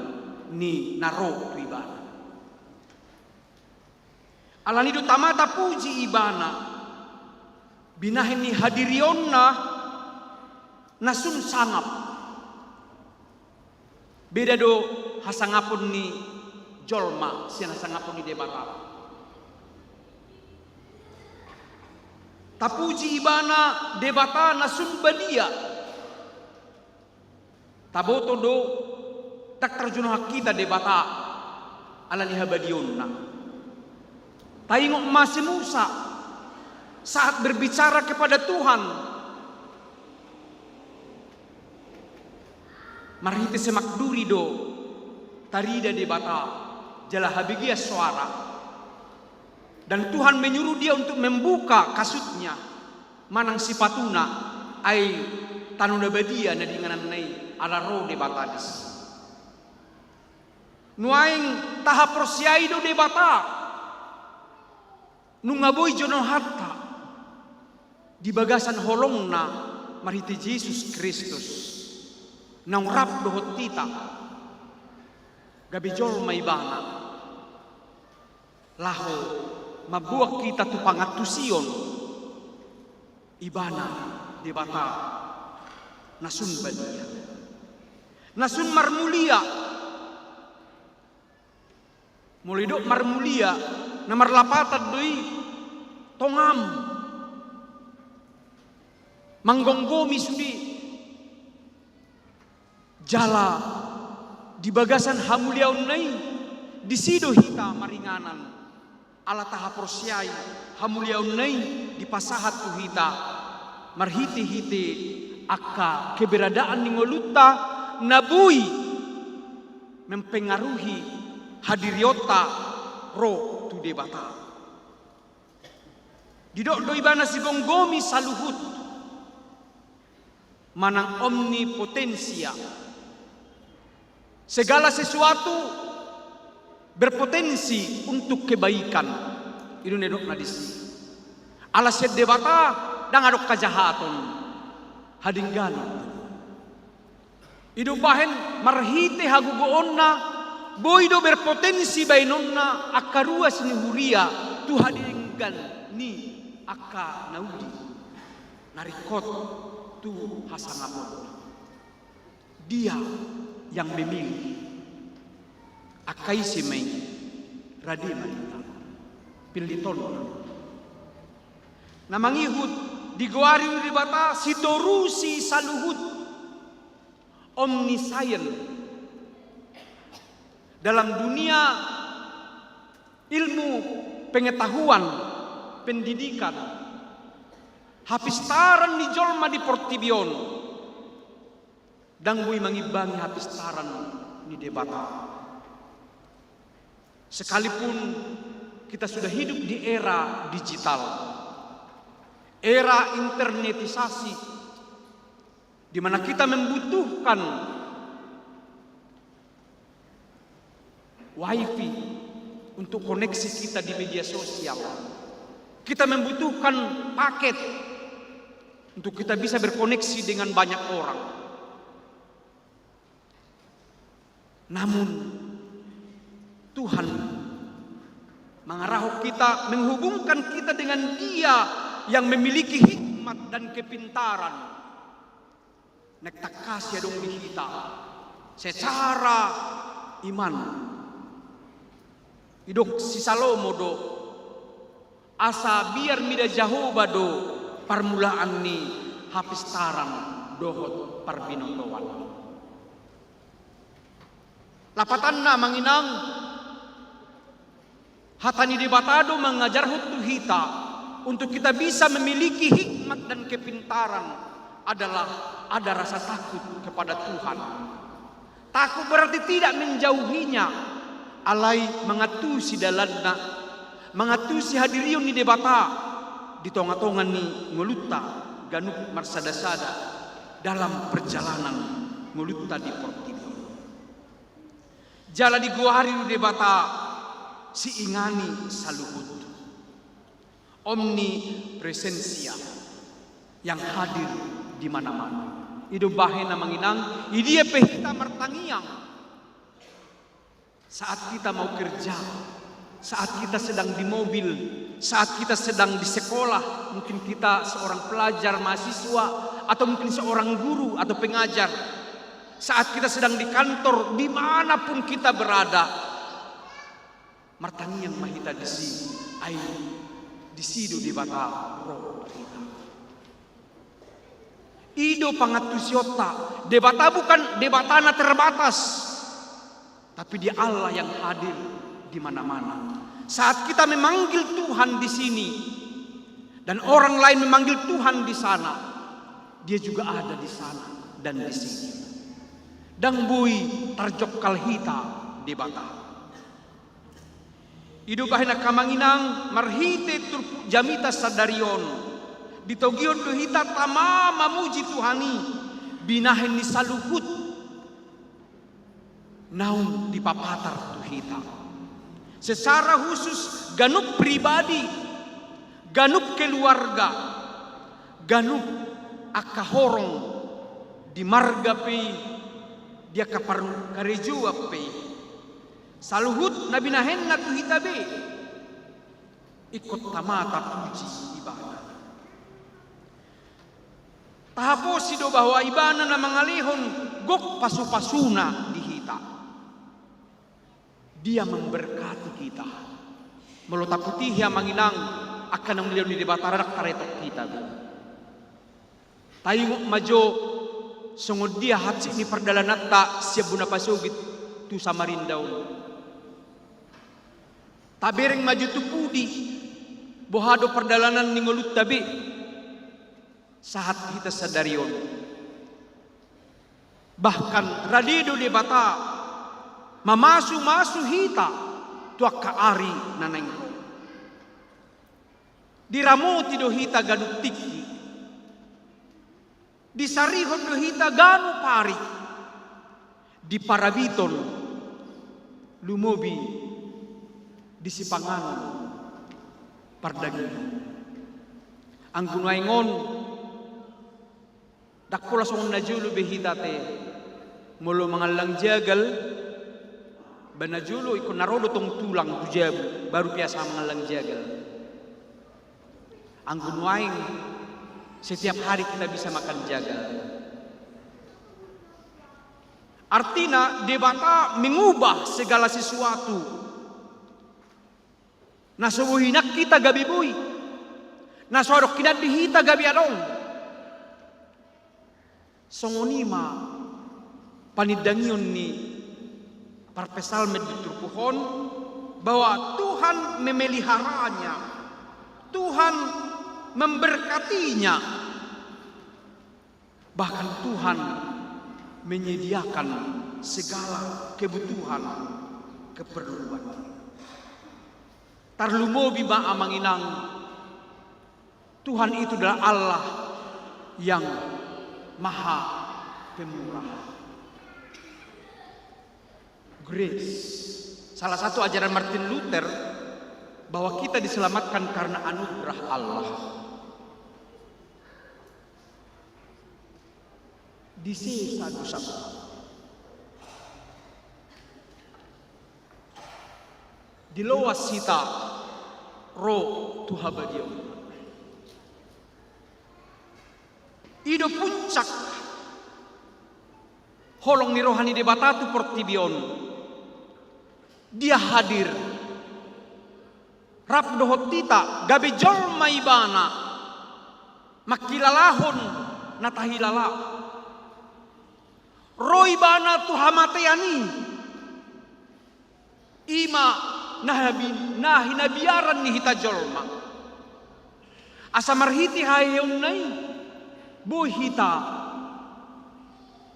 ni naro tu ibana. Alanido tamata puji ibana binahin ni hadirionna nasun sangap. Beda do hasangapun ni jolma siana sangapun ni debata. Tapuji ibana debata nasun badia. Taboto do tak terjuno kita debata alani habadionna. Taingok masih Musa saat berbicara kepada Tuhan. Marhite semak duri do tarida debata jala habigia suara. Dan Tuhan menyuruh dia untuk membuka kasutnya. Manang sipatuna ai tanunda badia na dinganan nai ala ro debatadis. Nuaing tahap prosiai do debata. Nungaboy jono hatta di bagasan holongna marhite Yesus Kristus. Nang rap do hotita. Gabi jol maibana. Laho mabuak kita tu pangatusion ibana debata nasun badia nasun marmulia mulai dok marmulia namar lapatan doi tongam manggonggomi sudi jala di bagasan hamuliaun nai disido hita maringanan ala tahap prosiai hamuliaun nai di pasahat tu hita marhiti-hiti akka keberadaan ningoluta nabui mempengaruhi hadiriota ro tu debata. Didok doi bana si gonggomi saluhut manang omnipotensia. Segala sesuatu berpotensi untuk kebaikan. Itu nedok nadis. Alas debata dan adok kejahatan. hadinggana. Ido bahen marhite hagugoonna boido berpotensi bainonna akarua sini huria tu hadinggan ni aka naudi narikot tu hasangapon. Dia yang memilih akai simei radi manita piliton namangihut digoari di bata sidorusi saluhut omniscient dalam dunia ilmu pengetahuan pendidikan hapistaran di jolma di Portibion dan bui mangibangi hapistaran di debata. Sekalipun kita sudah hidup di era digital, era internetisasi, di mana kita membutuhkan wifi untuk koneksi kita di media sosial. Kita membutuhkan paket untuk kita bisa berkoneksi dengan banyak orang. Namun Tuhan mengarah kita, menghubungkan kita dengan Dia yang memiliki hikmat dan kepintaran. Nek tak kasih dong di kita secara iman. Idok si Salomo do asa biar mida Jahoba do permulaan ni hapistaran dohot parbinotowan. Lapatanna manginang hatani debatado mengajar hutu hita untuk kita bisa memiliki hikmat dan kepintaran adalah ada rasa takut kepada Tuhan. Takut berarti tidak menjauhinya, alai mengatusi dalanna, mengatusi hadirion ni debata di tonga-tongan ni ngulutta ganuk marsada-sada dalam perjalanan ngulutta di Portibion. Jala di guari debata si ingani saluhut omni presensia yang hadir di mana-mana. Ido bahena manginang idia pehita martangiang saat kita mau kerja, saat kita sedang di mobil, saat kita sedang di sekolah, mungkin kita seorang pelajar mahasiswa atau mungkin seorang guru atau pengajar, saat kita sedang di kantor, dimanapun kita berada, martangiang mahita di sini, ai di sido di bata roh kita. Ido pangatusiota, debata bukan debatana terbatas, tapi dia Allah yang hadir di mana-mana. Saat kita memanggil Tuhan di sini dan orang lain memanggil Tuhan di sana, dia juga ada di sana dan di sini. Dang bui tarjok kalhita debata. Ido bahena kamanginang marhite turpu jamita sadarion. Ditogion do hita tamama muji Tuhani binahen ni saluhut naung dipapatar tu hita. Secara khusus ganup pribadi, ganup keluarga, ganup akahorong di marga pe dia kaparu karejua pe. Saluhut na binahen na tu hita be ikut tamata puji ibadah. Tahapos sido bahwa ibana na mangalihon gok pasu-pasuna dihita. Dia memberkati kita. Melota putih yang manginang akan menglihat di debatarak taretok kita. Tayong majo sungod dia hatsi ni perdalanan tak siap guna pasugit tu Samarindaw. Tabereng maju tu pudi bohado perdalanan ni ngulut tabi. Saat kita sadarion bahkan radido debata mamasu-masu hita tuak kaari naneng diramuti do hita ganuk tiki disarihon do hita ganu pari di parabiton lumobi di sipangan pardagi ang gunaingon dak pula song najulu behitate mulu mangalang jagal banajulu ikut narodo tong tulang tujabu baru biasa mangalang jagal. Anggun waing setiap hari kita bisa makan jagal. Artinya debata mengubah segala sesuatu. Nah sebuhinak kita gabi bui. Nah sorok kita dihita gabi adong. Songonima panidangion ni parpesal medutur pohon bahwa Tuhan memeliharanya, Tuhan memberkatinya, bahkan Tuhan menyediakan segala kebutuhan keperluan. Tarlumo biba amanginang Tuhan itu adalah Allah yang Maha Pemurah. Grace, salah satu ajaran Martin Luther bahwa kita diselamatkan karena anugerah Allah. Di satu di loas sita roh tuhabadio ido puncak holong ni rohani de batatu portibion dia hadir rap dohotita gabe jol maibana makilalahon natahilala roy bana tuhamateani ima nahi nabiaran ni hita jolma asa marhiti hayeon nai boy hita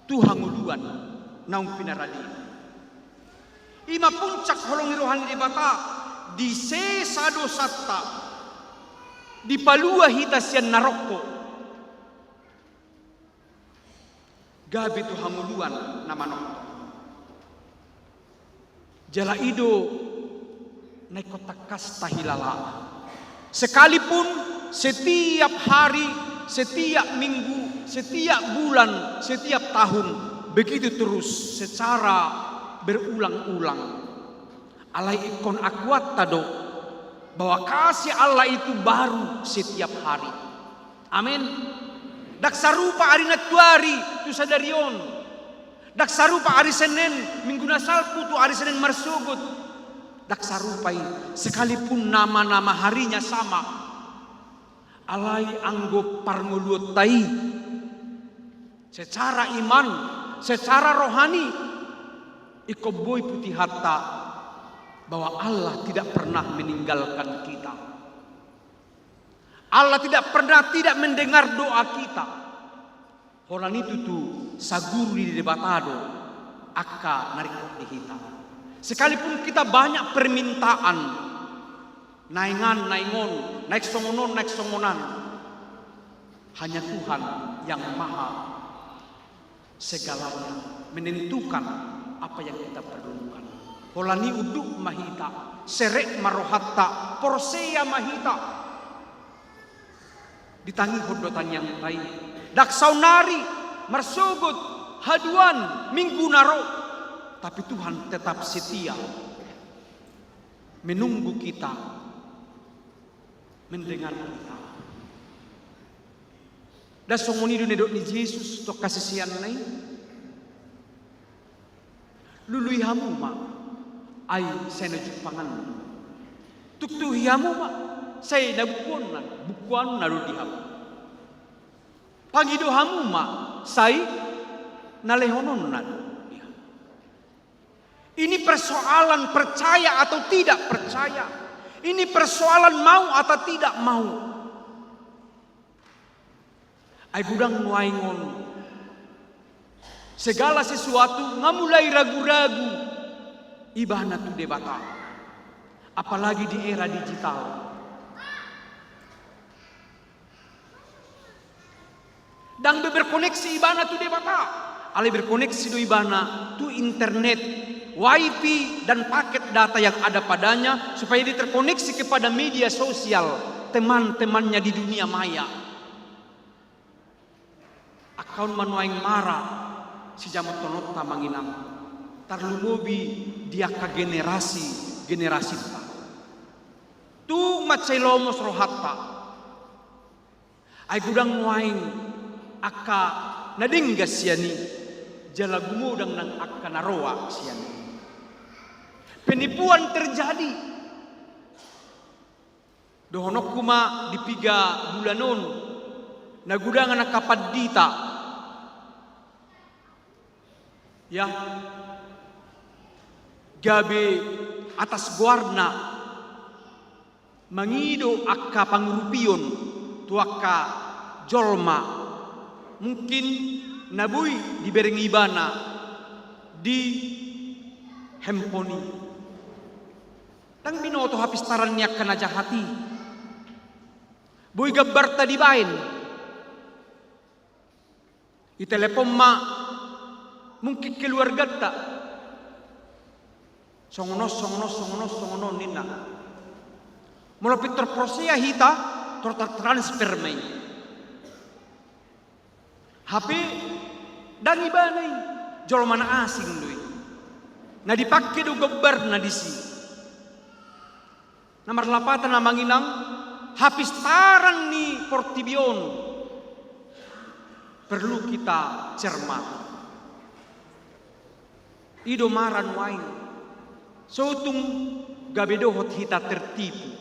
tuhanguluan naung pinarali ima puncak holong rohani di bata di sesado satta di palua hita sian naroko gabi tu hamuluan nama nonton jala ido naik kotak kasta hilala sekalipun setiap hari, setiap minggu, setiap bulan, setiap tahun begitu terus secara berulang-ulang alai ikon akuat tado bahwa kasih Allah itu baru setiap hari. Amin. Dak sarupa hari natuari tu sadarion. Dak sarupa hari Senin minggu nasalpu tu hari Senin marsugut. Dak sarupai sekalipun nama-nama harinya sama. Alai anggap parngulutai secara iman, secara rohani ikoboy putih hatta bahwa Allah tidak pernah meninggalkan kita. Allah tidak pernah tidak mendengar doa kita. Holan itu tuh saguri di debatado akka narikot di kita. Sekalipun kita banyak permintaan, naingon, naik songonan, hanya Tuhan yang maha segalanya menentukan apa yang kita perlukan. Holani uduk mahita, serek marohatta, porsea mahita. Ditangi hodotan yang baik. Dak saunari, marsugut, haduan, minggu naro. Tapi Tuhan tetap setia. Menunggu kita. Mendengar kita. Da songoni do nedok ni Yesus to kasisian nai. Lului hamu ma. Ai saya najupangan. Tuk hiamu ma. Saya bukuan naru diham. Pangido hamu ma. Saya nalehonon naru. Ini persoalan percaya atau tidak percaya. Ini persoalan mau atau tidak mau. Ai budang nuaingon. Segala sesuatu ngamulai ragu-ragu. Ibana tu debata. Apalagi di era digital. Dan berkoneksi ibana tu debata. Ale berkoneksi do ibana tu internet, wifi dan paket data yang ada padanya supaya dia terkoneksi kepada media sosial teman-temannya di dunia maya. Aku kaun manuaing mara si jamot tonot tamanginang tarlumubi dia ka generasi ta tu macay lomos rohatta ay gudang nuaing akka nadinggas siyani jala gumudang ng akka naroa siyani. Penipuan terjadi. Dohonok kuma di 3 bulanon nagudangan na kapadita. Ya. Gabi atas guarna mangido akka pangurupion tuaka jolma mungkin nabui di berengibana di hemponi tang binoto hapistaran niya kana jahati boy gabar ta di bain itelepon ma mungkin keluarga ta songono nina mula pitor prosea hita tortar transfer may HP dan ibanay jol mana asing doi na dipakai do gabar na disi nomor lapatan na manginang hapistaran ni Portibion perlu kita cermat ido maran wain sotung gabedohot hita tertipu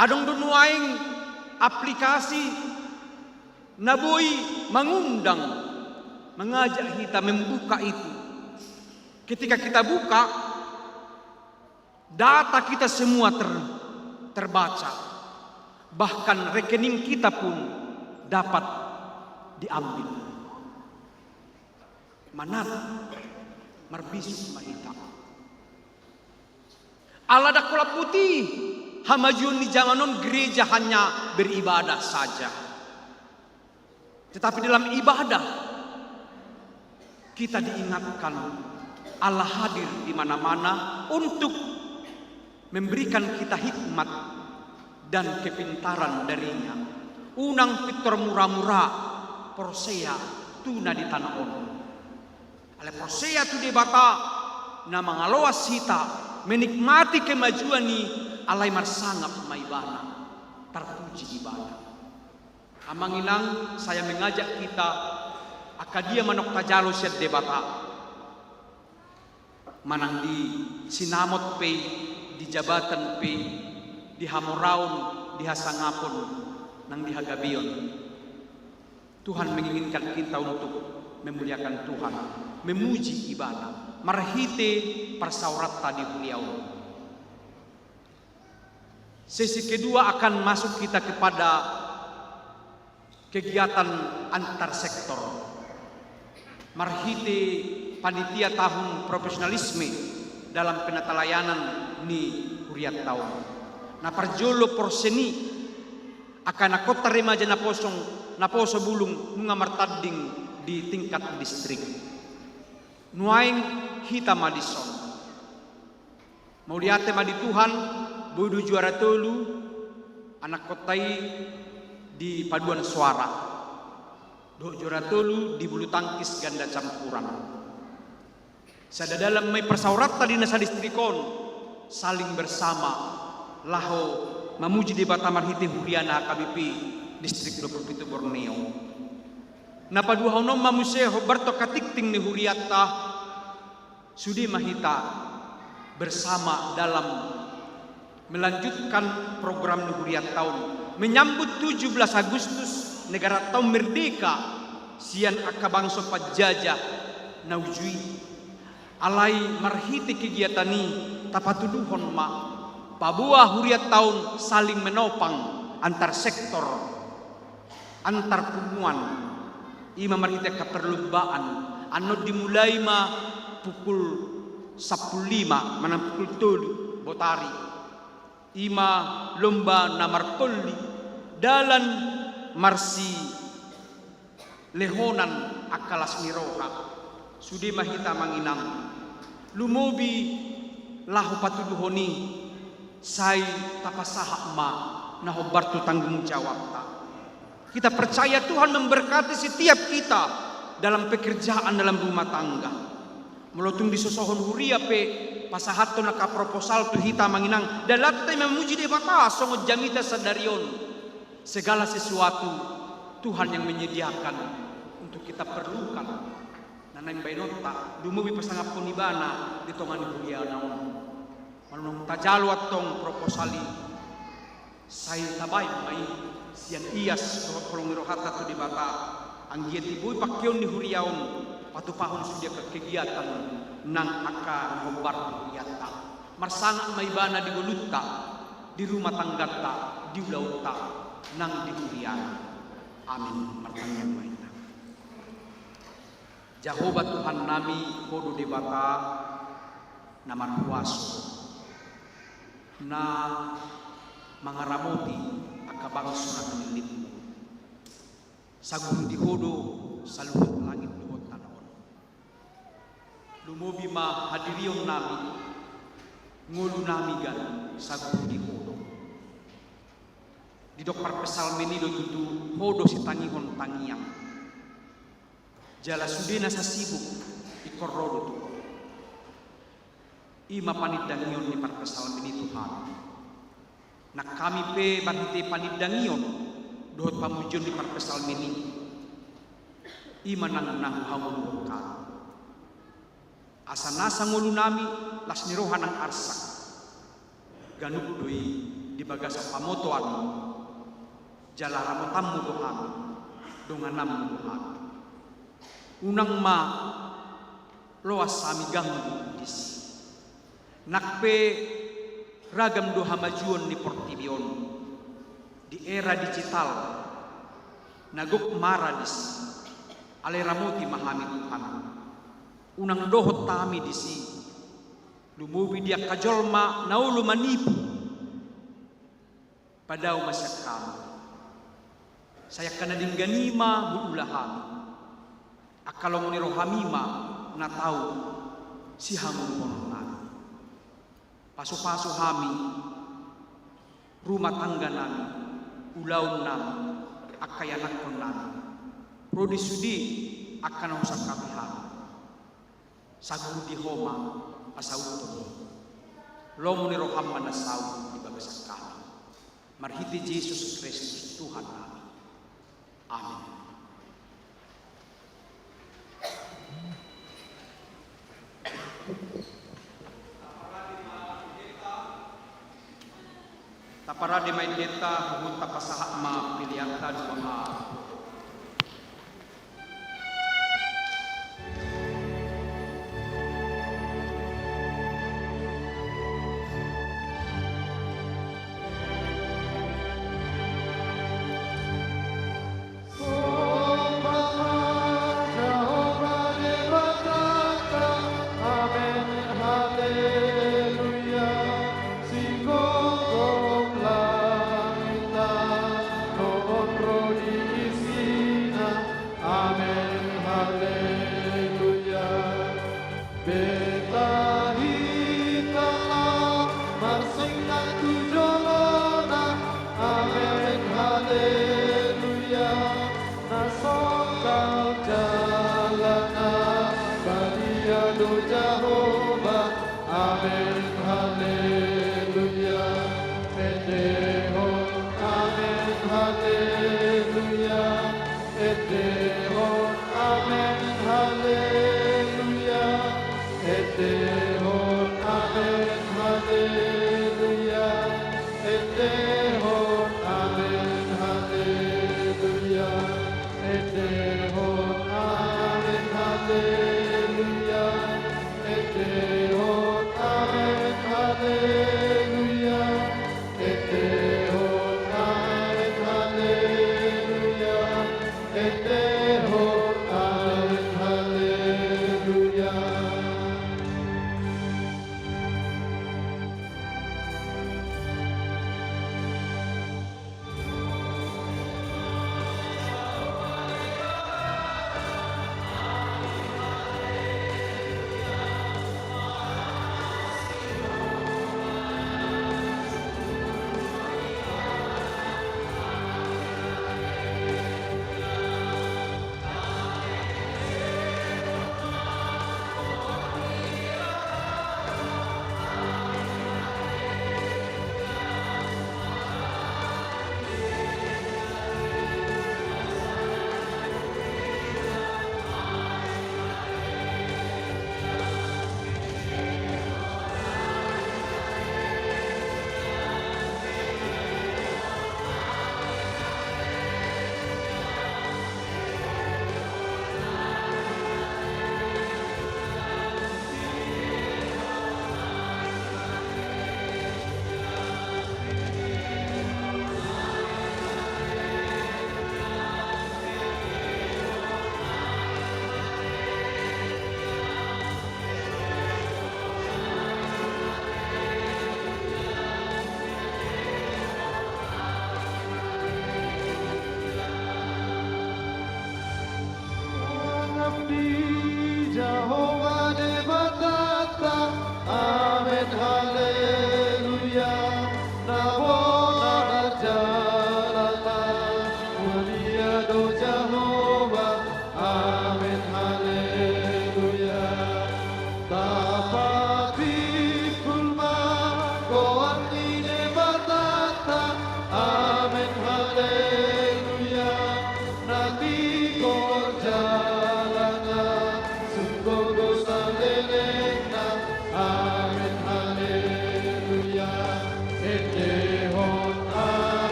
adong dunuaing aplikasi naboy mengundang mengajak kita membuka itu. Ketika kita buka data kita semua terbaca. Bahkan rekening kita pun dapat diambil. Manat marbisu mahita. Alada kola putih hamajun di janganon gereja hanya beribadah saja. Tetapi dalam ibadah kita diingatkan Allah hadir di mana-mana untuk memberikan kita hikmat dan kepintaran darinya. Unang pitor murah-murah Persea tuna di tanah on. Ale Persea tu di bata na mangaloas hita menikmati kemajuan ni alai marsangap maibana terpuji ibadah. Amanginang saya mengajak kita akadia manok tajalo siat debata manang di sinamot pe di jabatan pe di hamoraun di hasangapon nang di hagabion. Tuhan menginginkan kita untuk memuliakan Tuhan, memuji ibadah, marhite persaurat tadi beliau. Sesi kedua akan masuk kita kepada kegiatan antar sektor. Marhite panitia tahun profesionalisme dalam penatalayanan ni huriat tahun. Na parjolo porseni akan kota remaja na poso bulung nunga martading di tingkat distrik. Nuaing hita madison. Mauliate madi Tuhan bodo juara tolu anak kotai di paduan suara. Do juara tolu di bulu tangkis ganda campuran. Sada dalam may persaurat tadi nasa distrikon saling bersama laho memuji di Batamar Hiti Huriana KBP distrik 27 Borneo. Napa dua honom mamuseo Berto katikting ni Huriata sudi mahita bersama dalam melanjutkan program Huriat tahun menyambut 17 Agustus negara tahun merdeka sian akabangso pajajah naujui alai marhiti kegiatani tapatuduhon ma pabua huriat tahun saling menopang antar sektor antar pumuan ima marhiti keperlumbaan ano dimulai ma pukul 15 manang pukul 7 botari ima lomba na martolli dalan marsi lehonan akalas miroka sudi mahita manginang lumobi lahu patuduhoni sai tapasaha ma naho bartu tanggung jawab ta Kita percaya Tuhan memberkati setiap kita dalam pekerjaan dalam rumah tangga. Melotung di sosohon huria pe pasahatto naka proposal tu hita manginang dalatte memuji de bata songo jamita sadarion. Segala sesuatu Tuhan yang menyediakan untuk kita perlukan. Nanai bainota dumubi pasangap punibana di tongan huria naon. Manung tajalo atong proposali sai tabai mai sian ias kolong rohata tu di bata anggiat ibu pakyon di huriaon patupahon sudia kegiatan nang aka ngobar yata marsanga maibana di golutta di rumah tanggata di ulauta nang di hurian amin martanya maina Jehovah Tuhan nami kodo di bata nama kuaso na mangaramoti akabangso na kanilitmo sagun di hodo sa luhod langit luhod tanaon lumubi ma hadiriyon nami ngulu nami gan sagun di hodo didok parpesal menido tutu hodo si tangihon tangiyang jala sudena sa sibuk ikorrodo tu ima panidangion ni parpesal meni Tuhan nak kami pe barhiti panidangion dohot pamujon di parpesal meni ima nang hamun ka asanasa ngulu nami las nirohan ang arsak ganuk doi di bagasa pamotoan jala ramotammu Tuhan donganammu Tuhan unang ma loas sami ganggu disi nakpe ragam doha majuon ni Portibion di era digital naguk maradis ale ramuti mahami Tuhan unang dohot tami disi lumubi dia kajolma naulu manipu padau masyakam saya kana dingganima buulahami akalo ni rohamima na tahu si hamun konon paso-paso hami rumah tangga nami ulaun nami akayanak kon nami prodi sudi akan usap kami hami sagun di homa asauton lomo ni roham manasau di bagasak kami marhiti Yesus Kristus Tuhan kami amin. Taparade may deta humunta pasaha ma pilianta doa. Isi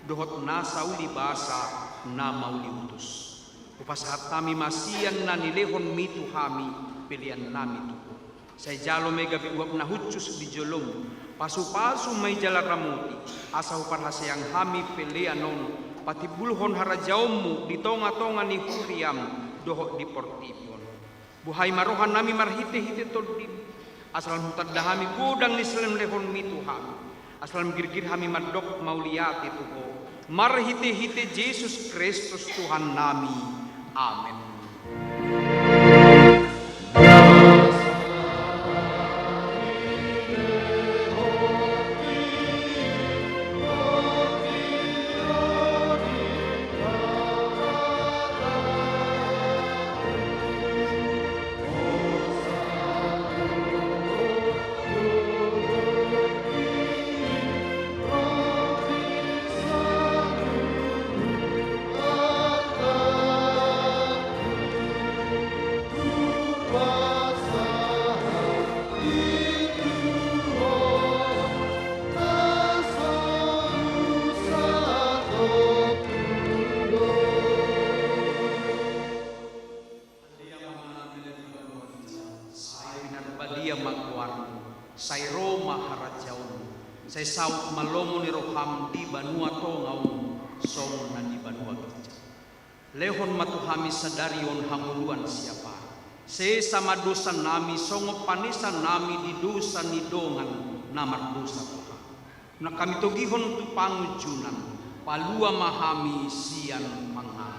dohot na sauli basa na mauli utus. Upas hatami masian na nilehon mitu hami pilihan nami tuko. Say jalo may gabi uwap na hutsus di jolong, pasu-pasu may jala ramuti, asa upan hasayang hami pilihanon, pati bulhon harajaumu di tonga-tonga ni huriam dohot di portipion. Buhay marohan nami marhite-hite toldi, asal mutadahami gudang ni selen lehon mitu hami, asal girgir hami madok mauliati tuko, marhite-hite Yesus Kristus Tuhan nami. Amin. Say Roma harajaon, say saut malomo ni roham di banua tongau, song na di banua kerja. Lehon matuhami sadarion hamuluan siapa. Se sama dosa nami songo panisan nami di dosa ni dongan namar dosa Tuhan. Na kami togihon tu pangujunan, palua mahami sian mangamu.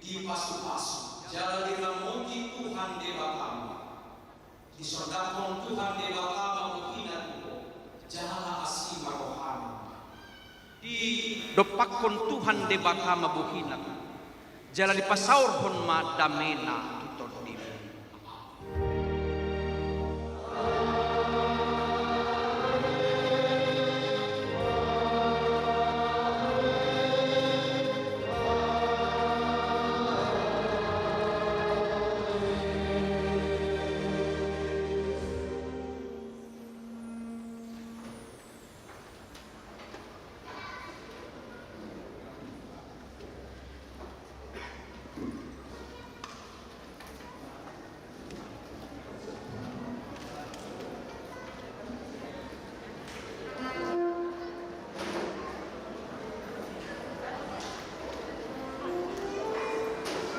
Di pasu-pasu jalan diramuti Tuhan Dewa kami, di sordakon Tuhan Dewa kami menghina jalan asli rohani, Di dopakon Tuhan Dewa kami buhinat, jalan di pasaur hon ma damena.